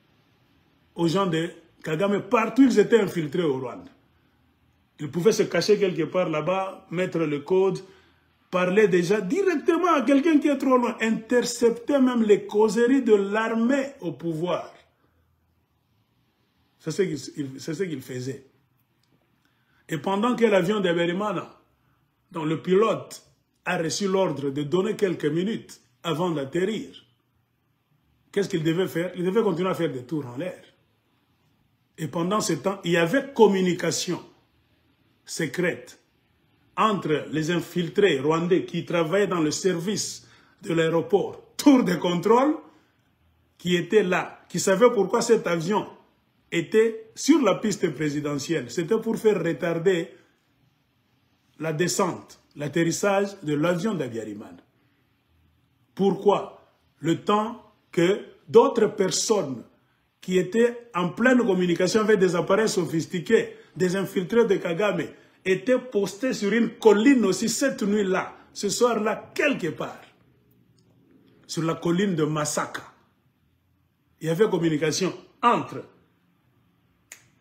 [SPEAKER 1] aux gens de Kagame partout ils étaient infiltrés au Rwanda. Ils pouvaient se cacher quelque part là-bas, mettre le code, parler déjà directement à quelqu'un qui est trop loin, intercepter même les causeries de l'armée au pouvoir. C'est ce qu'il faisait. Et pendant que l'avion d'Abiyarimana, dont le pilote a reçu l'ordre de donner quelques minutes avant d'atterrir, qu'est-ce qu'il devait faire? Il devait continuer à faire des tours en l'air. Et pendant ce temps, il y avait communication secrète entre les infiltrés rwandais qui travaillaient dans le service de l'aéroport, tour de contrôle, qui étaient là, qui savaient pourquoi cet avion était sur la piste présidentielle. C'était pour faire retarder la descente, l'atterrissage de l'avion d'Abiyarimana. Pourquoi? Le temps que d'autres personnes qui étaient en pleine communication avec des appareils sophistiqués, des infiltrés de Kagame, étaient postés sur une colline aussi cette nuit-là, ce soir-là, quelque part, sur la colline de Masaka. Il y avait communication entre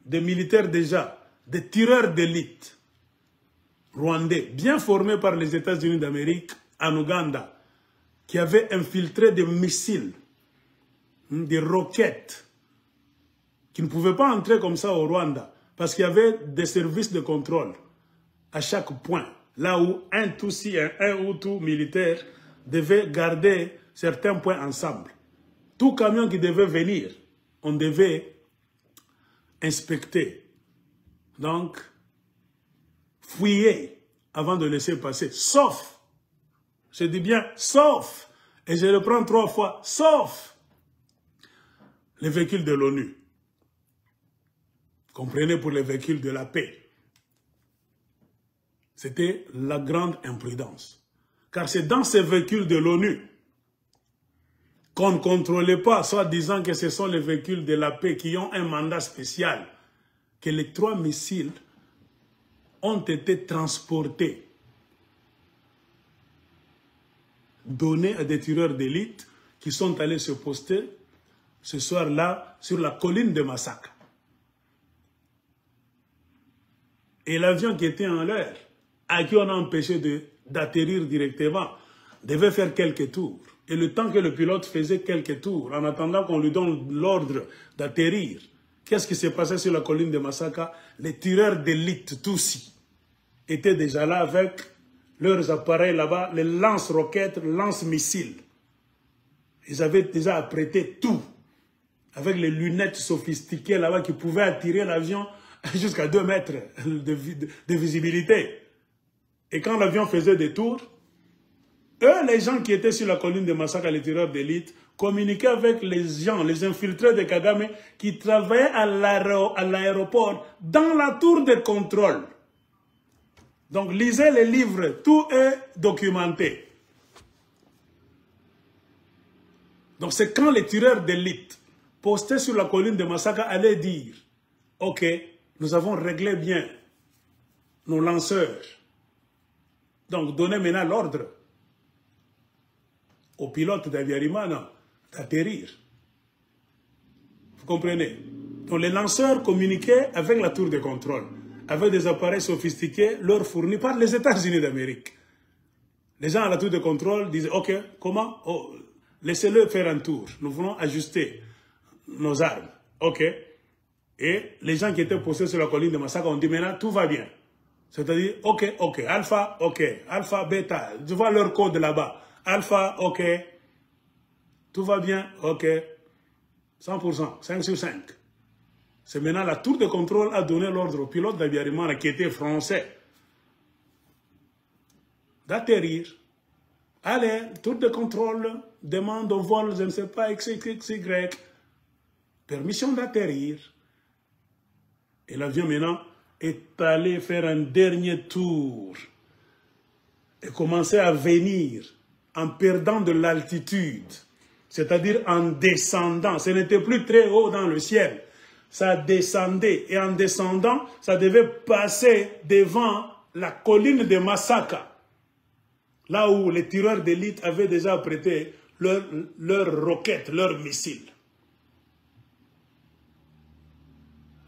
[SPEAKER 1] des militaires déjà, des tireurs d'élite rwandais, bien formés par les États-Unis d'Amérique en Ouganda, qui avaient infiltré des missiles, des roquettes, qui ne pouvaient pas entrer comme ça au Rwanda, parce qu'il y avait des services de contrôle à chaque point, là où un Tutsi, un Hutu militaire devait garder certains points ensemble. Tout camion qui devait venir, on devait inspecter. Donc, fouiller avant de laisser passer. Sauf, je dis bien sauf, et je le prends 3 fois, sauf les véhicules de l'ONU. Comprenez, pour les véhicules de la paix. C'était la grande imprudence. Car c'est dans ces véhicules de l'ONU qu'on ne contrôlait pas, soit disant que ce sont les véhicules de la paix qui ont un mandat spécial, que les 3 missiles ont été transportés, donnés à des tireurs d'élite qui sont allés se poster ce soir-là sur la colline de Masaka. Et l'avion qui était en l'air, à qui on a empêché d'atterrir directement, devait faire quelques tours. Et le temps que le pilote faisait quelques tours, en attendant qu'on lui donne l'ordre d'atterrir, qu'est-ce qui s'est passé sur la colline de Masaka? Les tireurs d'élite Tutsi étaient déjà là avec leurs appareils là-bas, les lance-roquettes, lance-missiles. Ils avaient déjà apprêté tout, avec les lunettes sophistiquées là-bas qui pouvaient attirer l'avion jusqu'à 2 mètres de visibilité. Et quand l'avion faisait des tours, eux, les gens qui étaient sur la colline de Masaka, les tireurs d'élite, communiquaient avec les gens, les infiltrés de Kagame, qui travaillaient à l'aéroport, dans la tour de contrôle. Donc, lisez les livres, tout est documenté. Donc, c'est quand les tireurs d'élite, postés sur la colline de Masaka, allaient dire, « Ok, nous avons réglé bien nos lanceurs. Donc, donnez maintenant l'ordre au pilote d'Abiyarimana d'atterrir. » Vous comprenez? Donc, les lanceurs communiquaient avec la tour de contrôle, avec des appareils sophistiqués leur fournis par les États-Unis d'Amérique. Les gens à la tour de contrôle disaient, « Ok, comment? Oh, laissez-le faire un tour. Nous voulons ajuster nos armes. » Ok. Et les gens qui étaient postés sur la colline de Masaka ont dit, maintenant, tout va bien. C'est-à-dire, ok, ok, alpha, ok, alpha, bêta, tu vois leur code là-bas. Alpha, ok, tout va bien, ok, 100%, 5 sur 5. C'est maintenant la tour de contrôle a donné l'ordre au pilote d'Abiyarimana qui était français d'atterrir. Allez, tour de contrôle, demande au vol, je ne sais pas, XY, permission d'atterrir. Et l'avion maintenant est allé faire un dernier tour et commencer à venir en perdant de l'altitude, c'est-à-dire en descendant. Ce n'était plus très haut dans le ciel. Ça descendait et en descendant, ça devait passer devant la colline de Masaka, là où les tireurs d'élite avaient déjà prêté leurs roquettes, leurs missiles.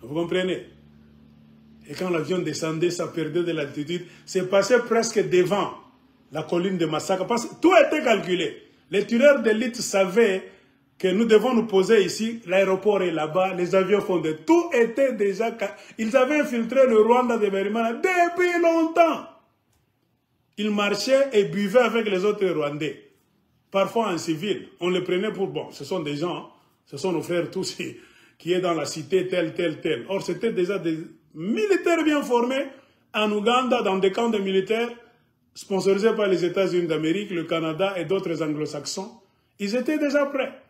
[SPEAKER 1] Vous comprenez? Et quand l'avion descendait, ça perdait de l'altitude. C'est passé presque devant la colline de Masaka. Parce que tout était calculé. Les tireurs d'élite savaient que nous devons nous poser ici. L'aéroport est là-bas. Les avions font de tout. Était déjà... Ils avaient infiltré le Rwanda de Berimana depuis longtemps. Ils marchaient et buvaient avec les autres Rwandais. Parfois en civil. On les prenait pour... Bon, ce sont des gens, ce sont nos frères tous qui est dans la cité telle, telle, telle. Or, c'était déjà des militaires bien formés en Ouganda, dans des camps de militaires sponsorisés par les États-Unis d'Amérique, le Canada et d'autres anglo-saxons. Ils étaient déjà prêts.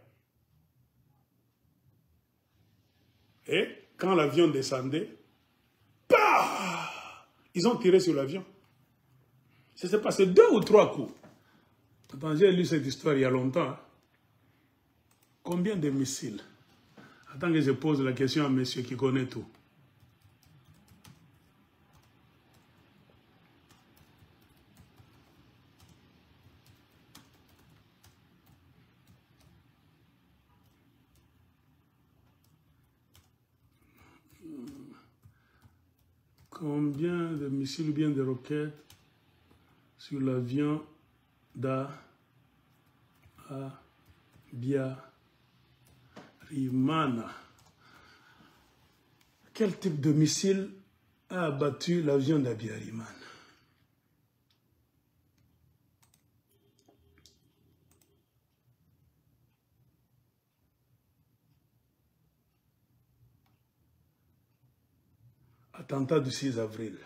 [SPEAKER 1] Et quand l'avion descendait, bah, ils ont tiré sur l'avion. Ça s'est passé 2 ou 3 coups. Attends, j'ai lu cette histoire il y a longtemps. Hein. Combien de missiles? Attends que je pose la question à monsieur qui connaît tout. Combien de missiles ou bien de roquettes sur l'avion d'Abiyarimana? Quel type de missile a abattu l'avion d'Abiyarimana? Attentat du 6 avril.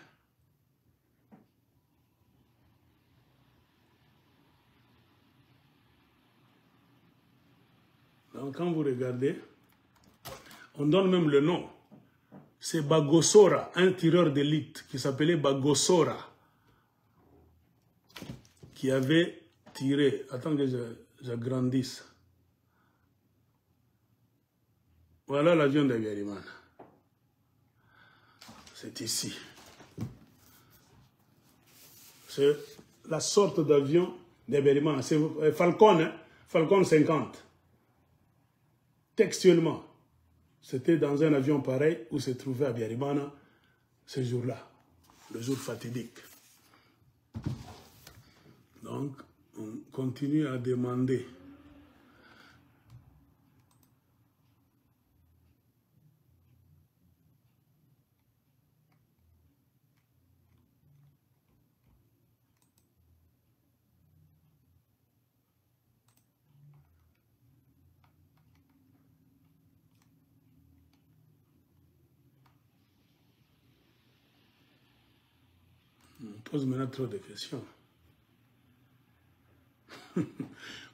[SPEAKER 1] Donc quand vous regardez, on donne même le nom. C'est Bagosora, un tireur d'élite qui s'appelait Bagosora, qui avait tiré. Attends que j'agrandisse. Voilà l'avion d'Abiyarimana. C'est ici. C'est la sorte d'avion d'Abiyarimana. C'est Falcon, hein? Falcon 50. Textuellement, c'était dans un avion pareil où se trouvait Abiyarimana ce jour-là, le jour fatidique. Donc, on continue à demander. On pose maintenant trop de questions.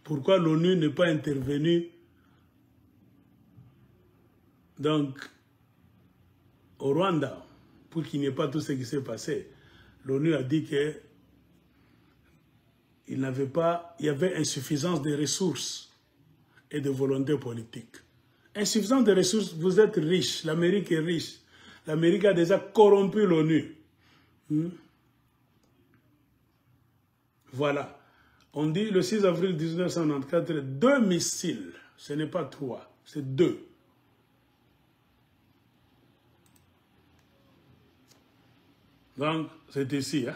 [SPEAKER 1] Pourquoi l'ONU n'est pas intervenue donc au Rwanda pour qu'il n'y ait pas tout ce qui s'est passé? L'ONU a dit que il y avait insuffisance de ressources et de volonté politique. Insuffisance de ressources, vous êtes riche, l'Amérique est riche. L'Amérique a déjà corrompu l'ONU. Voilà. On dit le 6 avril 1994, 2 missiles. Ce n'est pas 3, c'est 2. Donc, c'est ici. Hein?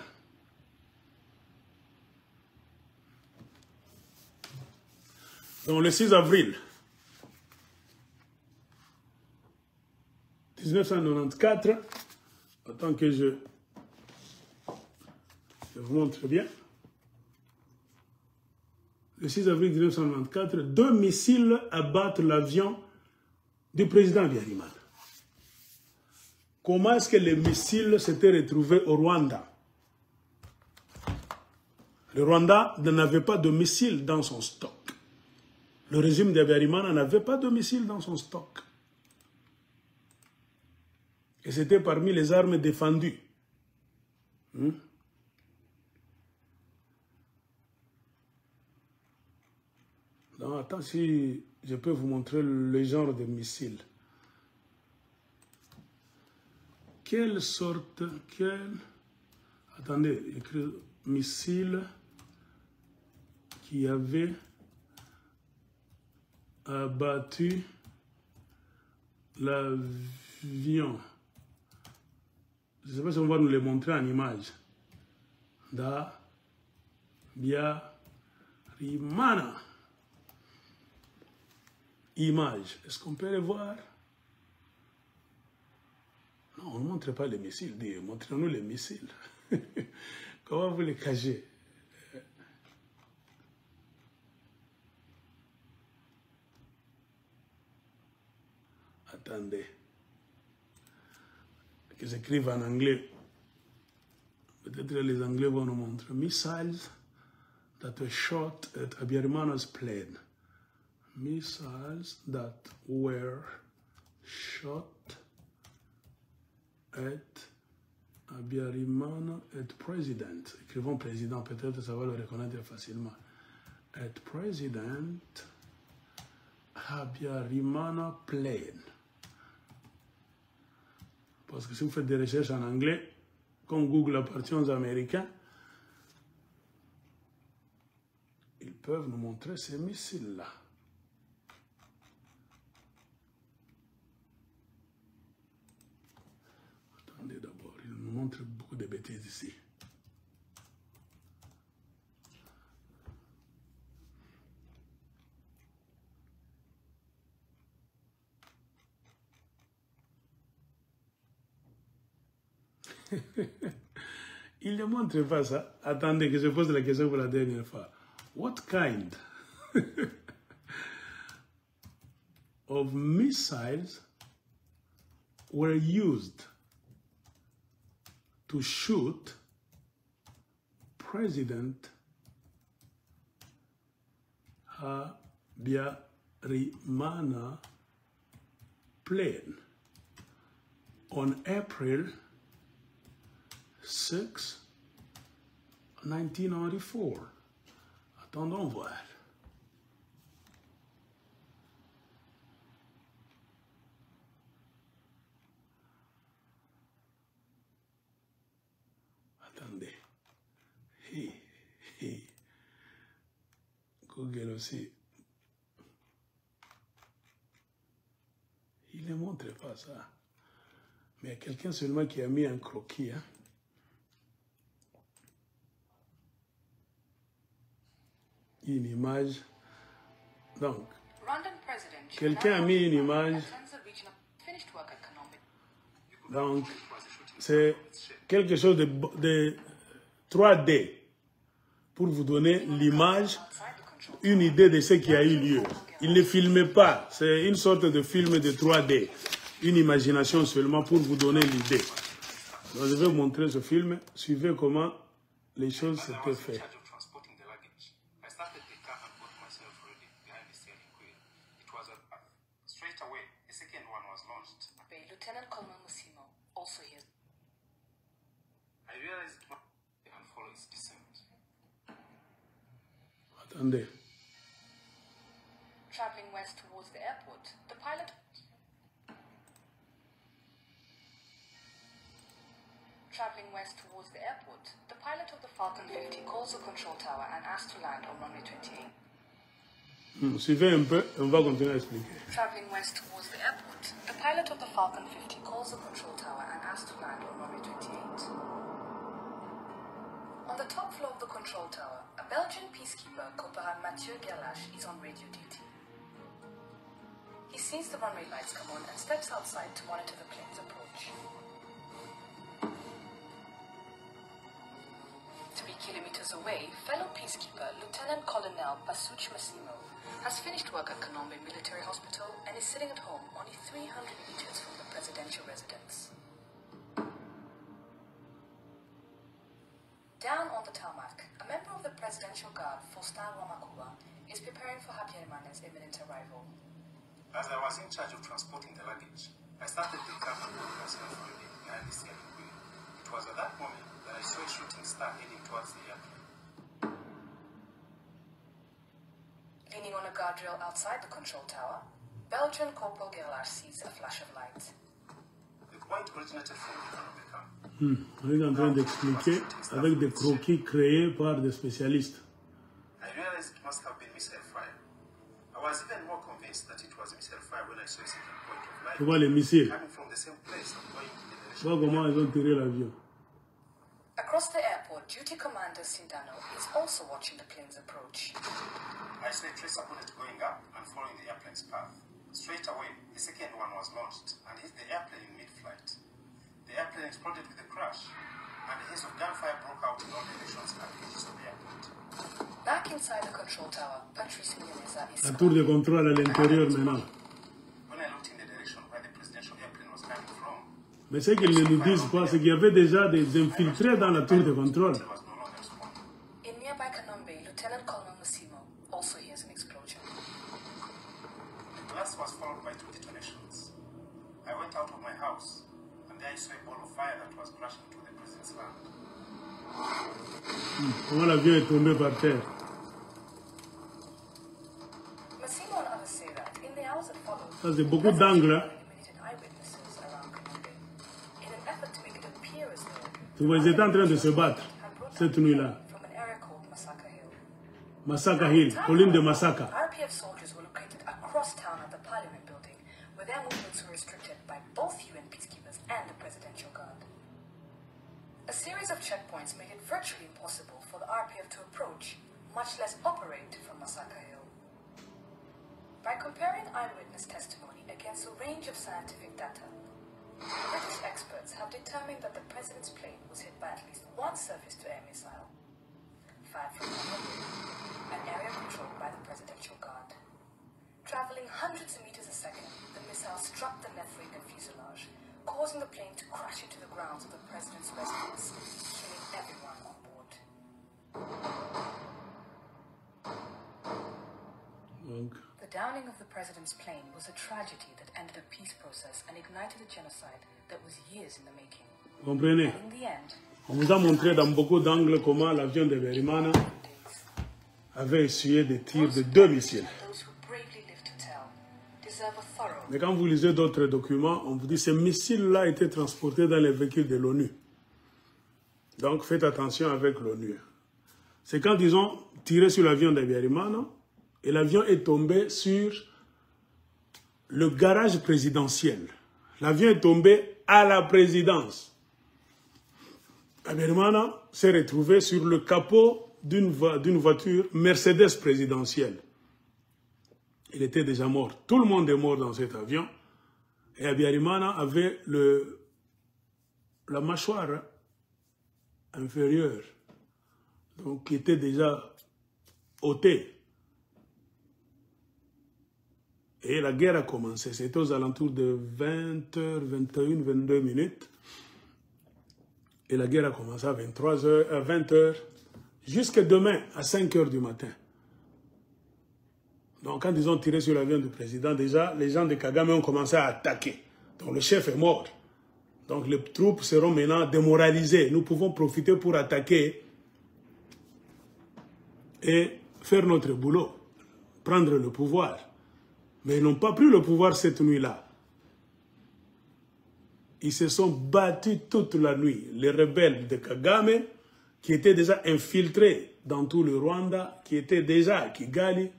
[SPEAKER 1] Donc, le 6 avril 1994, attends que je vous montre bien. Le 6 avril 1994, 2 missiles abattent l'avion du président Abiyarimana. Comment est-ce que les missiles s'étaient retrouvés au Rwanda? Le Rwanda n'avait pas de missiles dans son stock. Le régime d'Abiyarimana n'avait pas de missiles dans son stock. Et c'était parmi les armes défendues. Non, attends, si je peux vous montrer le genre de missile. Quelle sorte, attendez, écrit missile qui avait abattu l'avion. Je ne sais pas si on va nous les montrer en image. d'Abiyarimana. Image. Est-ce qu'on peut les voir? Non, on ne montre pas les missiles. Montrez-nous les missiles. Comment vous les cachez? Attendez. Qu'ils écrivent en anglais. Peut-être que les Anglais vont nous montrer. Missiles that were shot at Abiyarimana's plane. Missiles that were shot at Abiyarimana at President. Écrivons président, peut-être ça va le reconnaître facilement. At President Abiyarimana plane. Parce que si vous faites des recherches en anglais, comme Google appartient aux Américains, ils peuvent nous montrer ces missiles-là. Attendez d'abord, ils nous montre beaucoup de bêtises ici. Il ne montre pas ça. Attendez que je pose la question pour la dernière fois. What kind of missiles were used to shoot President Habyarimana plane on April 6, 1994. Attendons voir. Attendez. Google aussi. Il ne montre pas ça. Mais il y a quelqu'un seulement qui a mis un croquis. Hein? Une image. Donc, quelqu'un a mis une image. Donc, c'est quelque chose de 3D pour vous donner l'image, une idée de ce qui a eu lieu. Il ne filmait pas, c'est une sorte de film de 3D, une imagination seulement pour vous donner l'idée. Donc, je vais vous montrer ce film, suivez comment les choses s'étaient faites.
[SPEAKER 2] Lieutenant Colonel Musimo, also here. I realized and follow its descent.
[SPEAKER 1] Attendez.
[SPEAKER 2] Traveling west towards the airport, the pilot. Traveling west towards the airport, the pilot of the Falcon 50 calls the control tower and asks to land on runway 28.
[SPEAKER 1] Suivez un peu, on va continuer à expliquer.
[SPEAKER 2] Traveling west towards the airport, the pilot of the Falcon 50 calls the control tower and asks to land on runway 28. On the top floor of the control tower, a Belgian peacekeeper, Corporal Mathieu Gerlache, is on radio duty. He sees the runway lights come on and steps outside to monitor the plane's approach. 3 kilometers away, fellow peacekeeper Lieutenant Colonel Basuch Massimo has finished work at Kanombe Military Hospital and is sitting at home only 300 meters from the presidential residence. Down on the tarmac, a member of the Presidential Guard, Faustin Ramakuba, is preparing for Habyarimana's imminent arrival.
[SPEAKER 3] As I was in charge of transporting the luggage, I started the car and put myself already behind the steering wheel. It was at that moment that I saw a shooting star heading towards the airplane.
[SPEAKER 2] Leaning on a guardrail outside the control tower, Belgian Corporal Gerlache sees a flash of light.
[SPEAKER 3] The point originated from the Kanombe camp.
[SPEAKER 1] On est en train d'expliquer avec des croquis créés par des spécialistes.
[SPEAKER 3] I realized it must have been missile fire. I was even more convinced that it was missile fire when I saw a second point of light
[SPEAKER 1] Tu vois les missiles.
[SPEAKER 3] coming from the same place and going in the
[SPEAKER 1] Tu
[SPEAKER 3] direction.
[SPEAKER 1] vois comment ils ont tiré l'avion.
[SPEAKER 2] Across the airport, Duty Commander Sindano is also watching the plane's approach.
[SPEAKER 3] I saw a tracer bullet going up and following the airplane's path. Straight away, the second one was launched and hit the airplane in mid-flight. The airplane exploded with a crash, and a haze of gunfire broke out in all directions at the edges of the airport.
[SPEAKER 2] Back inside the control tower, Patrice Milanesa is
[SPEAKER 1] La tour de contrôle à l'intérieur maintenant.
[SPEAKER 3] When I looked in the direction where the presidential airplane was coming from,
[SPEAKER 1] Mais ce qu'ils ne nous disent pas, c'est qu'il y avait déjà des infiltrés dans la tour de contrôle.
[SPEAKER 3] it was no longer responding.
[SPEAKER 2] in nearby Kanombe. Lieutenant Colonel Massimo also hears an explosion.
[SPEAKER 3] The blast was followed by 2 detonations. I went out of my house, and there I saw a ball of fire that was crashing to the president's land.
[SPEAKER 1] Comment l'avion est tombé par terre.
[SPEAKER 2] Massimo and others say that in the hours that followed,
[SPEAKER 1] Ça, c'est beaucoup d'angles. Hein.
[SPEAKER 2] eliminated eyewitnesses around Kanombe. In an effort to make it appear as though
[SPEAKER 1] Tu vois, ils étaient en train de se battre cette nuit-là.
[SPEAKER 2] from an area called Masaka Hill.
[SPEAKER 1] Masaka Hill, colline de Masaka.
[SPEAKER 2] RPF soldiers were located across town at the Parliament building, where their movements were restricted by both UN peacekeepers and the Presidential Guard. A series of checkpoints made it virtually impossible for the RPF to approach, much less operate from Masaka Hill. By comparing eyewitness testimony against a range of scientific data, British experts have determined that the president's plane was hit by at least one surface-to-air missile, fired from an area controlled by the presidential guard. Traveling hundreds of meters a second, the missile struck the left wing and fuselage, causing the plane to crash into the grounds of the president's residence, killing everyone on board. The downing of the president's plane was a tragedy that ended a peace process and ignited a genocide that was years in the making.
[SPEAKER 1] Comprenez?
[SPEAKER 2] And in the end,
[SPEAKER 1] On vous a montré dans beaucoup d'angles comment l'avion de Berimana avait essuyé des tirs de 2 missiles.
[SPEAKER 2] those who bravely lived to tell deserve a thorough.
[SPEAKER 1] Mais quand vous lisez d'autres documents, on vous dit que ces missiles-là étaient transportés dans les véhicules de l'ONU. Donc faites attention avec l'ONU. C'est quand ils ont tiré sur l'avion de Berimana et l'avion est tombé sur le garage présidentiel. L'avion est tombé à la présidence. Berimana s'est retrouvé sur le capot d'une voiture Mercedes présidentielle. Il était déjà mort. Tout le monde est mort dans cet avion. Et Habyarimana avait la mâchoire inférieure, donc qui était déjà ôtée. Et la guerre a commencé. C'était aux alentours de 20h, 21, 22 minutes. Et la guerre a commencé à 23h, à 20h, jusqu'à demain, à 5h du matin. Donc quand ils ont tiré sur l'avion du président, déjà, les gens de Kagame ont commencé à attaquer. Donc le chef est mort. Donc les troupes seront maintenant démoralisées. Nous pouvons profiter pour attaquer et faire notre boulot, prendre le pouvoir. Mais ils n'ont pas pris le pouvoir cette nuit-là. Ils se sont battus toute la nuit. Les rebelles de Kagame, qui étaient déjà infiltrés dans tout le Rwanda, qui étaient déjà à Kigali,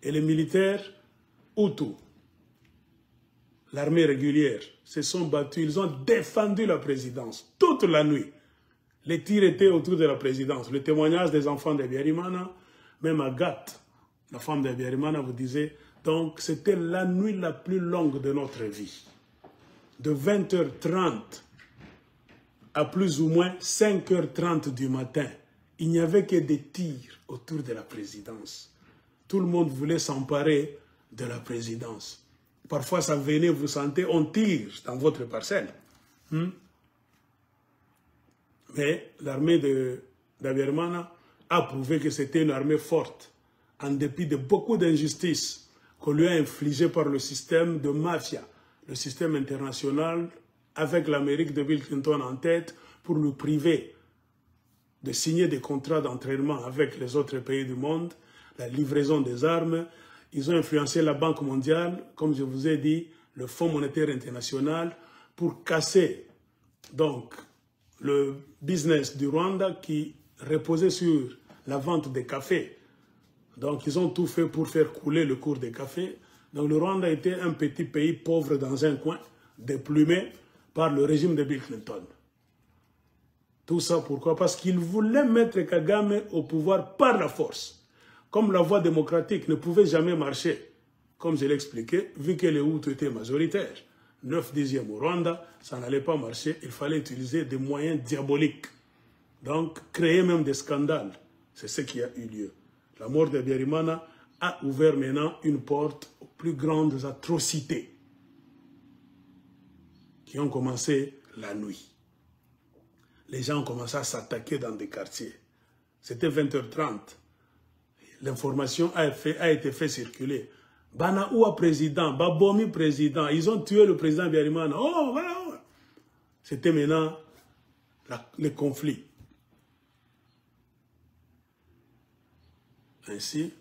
[SPEAKER 1] et les militaires Hutus, l'armée régulière, se sont battus. Ils ont défendu la présidence toute la nuit. Les tirs étaient autour de la présidence. Le témoignage des enfants d'Habyarimana, même Agathe, la femme d'Habyarimana, vous disait, donc c'était la nuit la plus longue de notre vie. De 20h30 à plus ou moins 5h30 du matin, il n'y avait que des tirs autour de la présidence. Tout le monde voulait s'emparer de la présidence. Parfois, ça venait, vous sentez, on tire dans votre parcelle. Mais l'armée d'Habyarimana a prouvé que c'était une armée forte, en dépit de beaucoup d'injustices qu'on lui a infligées par le système de mafia, le système international, avec l'Amérique de Bill Clinton en tête, pour lui priver de signer des contrats d'entraînement avec les autres pays du monde, la livraison des armes. Ils ont influencé la Banque mondiale, comme je vous ai dit, le Fonds monétaire international, pour casser donc le business du Rwanda qui reposait sur la vente des cafés. Donc ils ont tout fait pour faire couler le cours des cafés. Donc le Rwanda était un petit pays pauvre dans un coin, déplumé par le régime de Bill Clinton. Tout ça pourquoi? Parce qu'ils voulaient mettre Kagame au pouvoir par la force. Comme la voie démocratique ne pouvait jamais marcher, comme je l'ai expliqué, vu que les Hutus étaient majoritaires, 9/10 au Rwanda, ça n'allait pas marcher, il fallait utiliser des moyens diaboliques. Donc, créer même des scandales, c'est ce qui a eu lieu. La mort de Habyarimana a ouvert maintenant une porte aux plus grandes atrocités qui ont commencé la nuit. Les gens ont commencé à s'attaquer dans des quartiers. C'était 20h30. L'information a été faite circuler. Banaoua président, Babomi président, ils ont tué le président Habyarimana. Oh, voilà. C'était maintenant le conflit. Ainsi,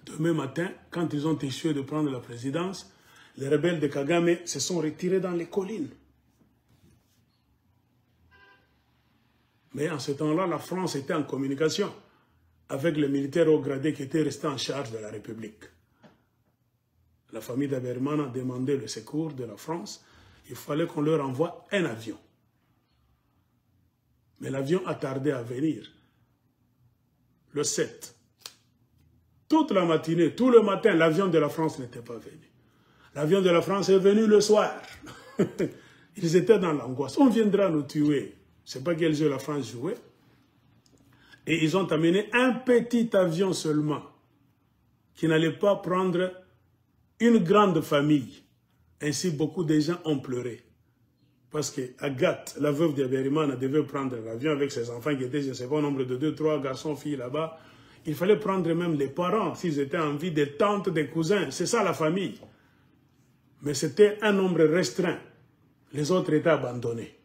[SPEAKER 1] demain matin, quand ils ont échoué de prendre la présidence, les rebelles de Kagame se sont retirés dans les collines. Mais en ce temps-là, la France était en communication avec les militaires haut gradés qui étaient restés en charge de la République. La famille d'Habyarimana a demandé le secours de la France. Il fallait qu'on leur envoie un avion. Mais l'avion a tardé à venir. Le 7. Toute la matinée, tout le matin, l'avion de la France n'était pas venu. L'avion de la France est venu le soir. Ils étaient dans l'angoisse. On viendra nous tuer. Je ne sais pas quel jeu la France jouait. Et ils ont amené un petit avion seulement, qui n'allait pas prendre une grande famille. Ainsi, beaucoup de gens ont pleuré. Parce que Agathe, la veuve d'Habyarimana, devait prendre l'avion avec ses enfants qui étaient, je ne sais pas, au nombre de 2, 3 garçons, filles là-bas. Il fallait prendre même les parents, s'ils étaient en vie, des tantes, des cousins. C'est ça la famille. Mais c'était un nombre restreint. Les autres étaient abandonnés.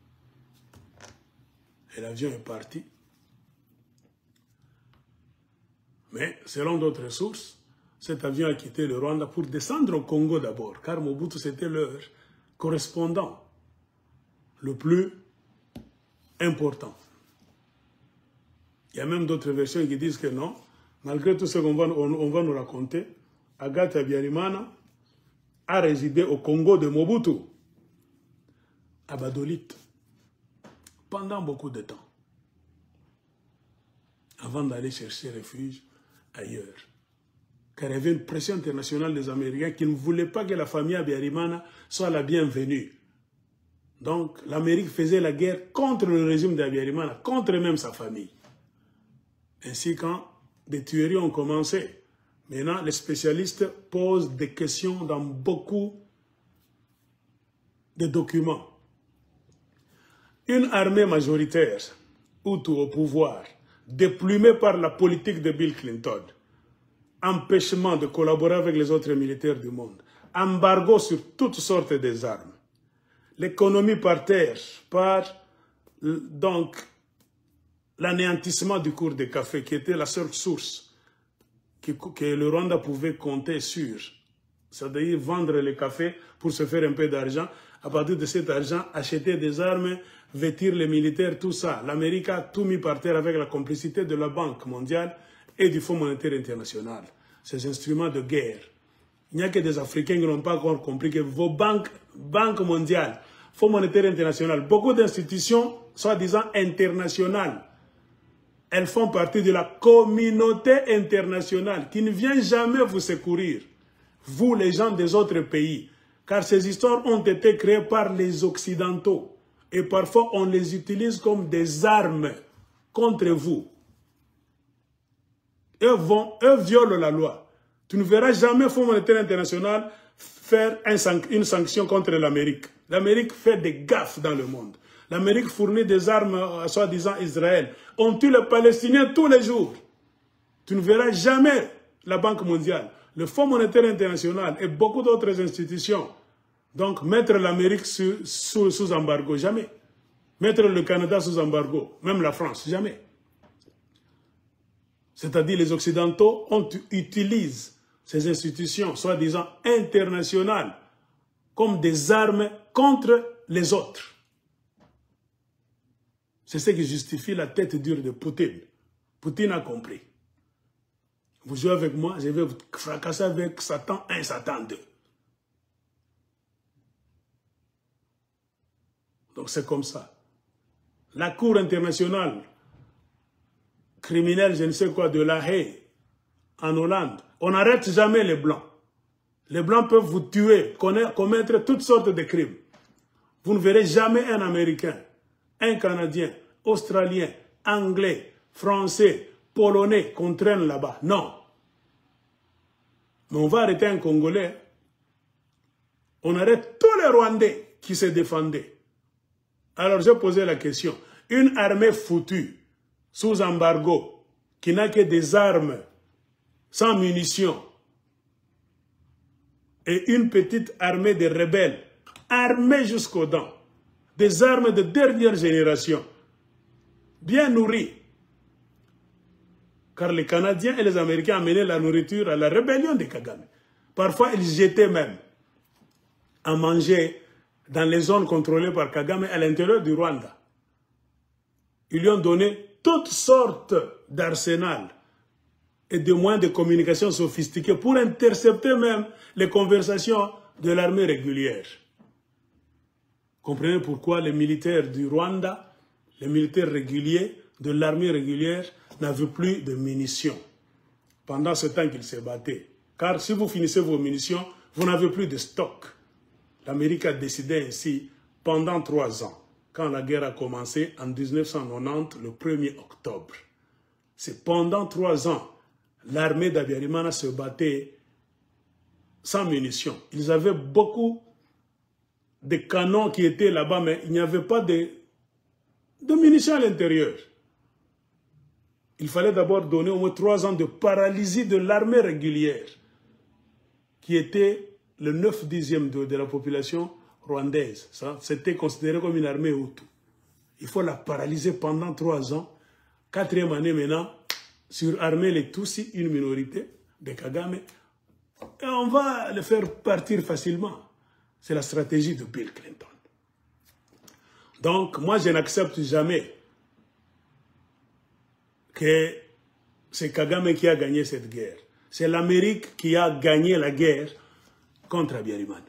[SPEAKER 1] Et l'avion est parti. Mais, selon d'autres sources, cet avion a quitté le Rwanda pour descendre au Congo d'abord, car Mobutu, c'était leur correspondant le plus important. Il y a même d'autres versions qui disent que non, malgré tout ce qu'on va nous raconter, Agathe Habyarimana a résidé au Congo de Mobutu, à Badolit, pendant beaucoup de temps, avant d'aller chercher refuge ailleurs. Car il y avait une pression internationale des Américains qui ne voulaient pas que la famille Habyarimana soit la bienvenue. Donc l'Amérique faisait la guerre contre le régime d'Habyarimana, contre même sa famille. Ainsi, quand des tueries ont commencé, maintenant les spécialistes posent des questions dans beaucoup de documents. Une armée majoritaire, Hutu au pouvoir, déplumée par la politique de Bill Clinton, empêchement de collaborer avec les autres militaires du monde, embargo sur toutes sortes d'armes, l'économie par terre, par donc l'anéantissement du cours des cafés, qui était la seule source que le Rwanda pouvait compter sur, c'est-à-dire vendre les cafés pour se faire un peu d'argent, à partir de cet argent, acheter des armes, vêtir les militaires, tout ça. L'Amérique a tout mis par terre avec la complicité de la Banque mondiale et du Fonds monétaire international. Ces instruments de guerre. Il n'y a que des Africains qui n'ont pas encore compris que vos banques mondiales, Fonds monétaire international, beaucoup d'institutions, soi-disant internationales, elles font partie de la communauté internationale qui ne vient jamais vous secourir, vous les gens des autres pays, car ces histoires ont été créées par les Occidentaux et parfois on les utilise comme des armes contre vous. Eux violent la loi. Tu ne verras jamais le Fonds monétaire international faire une sanction contre l'Amérique. L'Amérique fait des gaffes dans le monde. L'Amérique fournit des armes, soi-disant Israël. On tue les Palestiniens tous les jours. Tu ne verras jamais la Banque mondiale, le Fonds monétaire international et beaucoup d'autres institutions. Donc, mettre l'Amérique sous embargo, jamais. Mettre le Canada sous embargo, même la France, jamais. C'est-à-dire les Occidentaux utilisent ces institutions, soi-disant internationales, comme des armes contre les autres. C'est ce qui justifie la tête dure de Poutine. Poutine a compris. Vous jouez avec moi, je vais vous fracasser avec Satan 1, Satan 2. Donc c'est comme ça. La Cour internationale criminelle, je ne sais quoi, de La Haye, en Hollande, on n'arrête jamais les Blancs. Les Blancs peuvent vous tuer, commettre toutes sortes de crimes. Vous ne verrez jamais un Américain, un Canadien, Australien, Anglais, Français, Polonais qu'on traîne là-bas. Non. Mais on va arrêter un Congolais. On arrête tous les Rwandais qui se défendaient. Alors j'ai posé la question. Une armée foutue, sous embargo, qui n'a que des armes, sans munitions, et une petite armée de rebelles, armée jusqu'aux dents, des armes de dernière génération, bien nourries. Car les Canadiens et les Américains amenaient la nourriture à la rébellion de Kagame. Parfois, ils jetaient même à manger dans les zones contrôlées par Kagame à l'intérieur du Rwanda. Ils lui ont donné toutes sortes d'arsenals et de moyens de communication sophistiqués pour intercepter même les conversations de l'armée régulière. Comprenez pourquoi les militaires du Rwanda les militaires réguliers de l'armée régulière n'avaient plus de munitions pendant ce temps qu'ils se battaient. Car si vous finissez vos munitions, vous n'avez plus de stock. L'Amérique a décidé ainsi pendant 3 ans, quand la guerre a commencé en 1990, le 1er octobre. C'est pendant 3 ans, l'armée d'Abiyarimana se battait sans munitions. Ils avaient beaucoup de canons qui étaient là-bas, mais il n'y avait pas de munitions à l'intérieur. Il fallait d'abord donner au moins 3 ans de paralysie de l'armée régulière, qui était le 9/10 de la population rwandaise. C'était considéré comme une armée Hutu. Il faut la paralyser pendant 3 ans. 4e année maintenant, surarmer les Tutsis, une minorité de Kagame, et on va les faire partir facilement. C'est la stratégie de Bill Clinton. Donc, moi, je n'accepte jamais que c'est Kagame qui a gagné cette guerre. C'est l'Amérique qui a gagné la guerre contre Abiyarimana.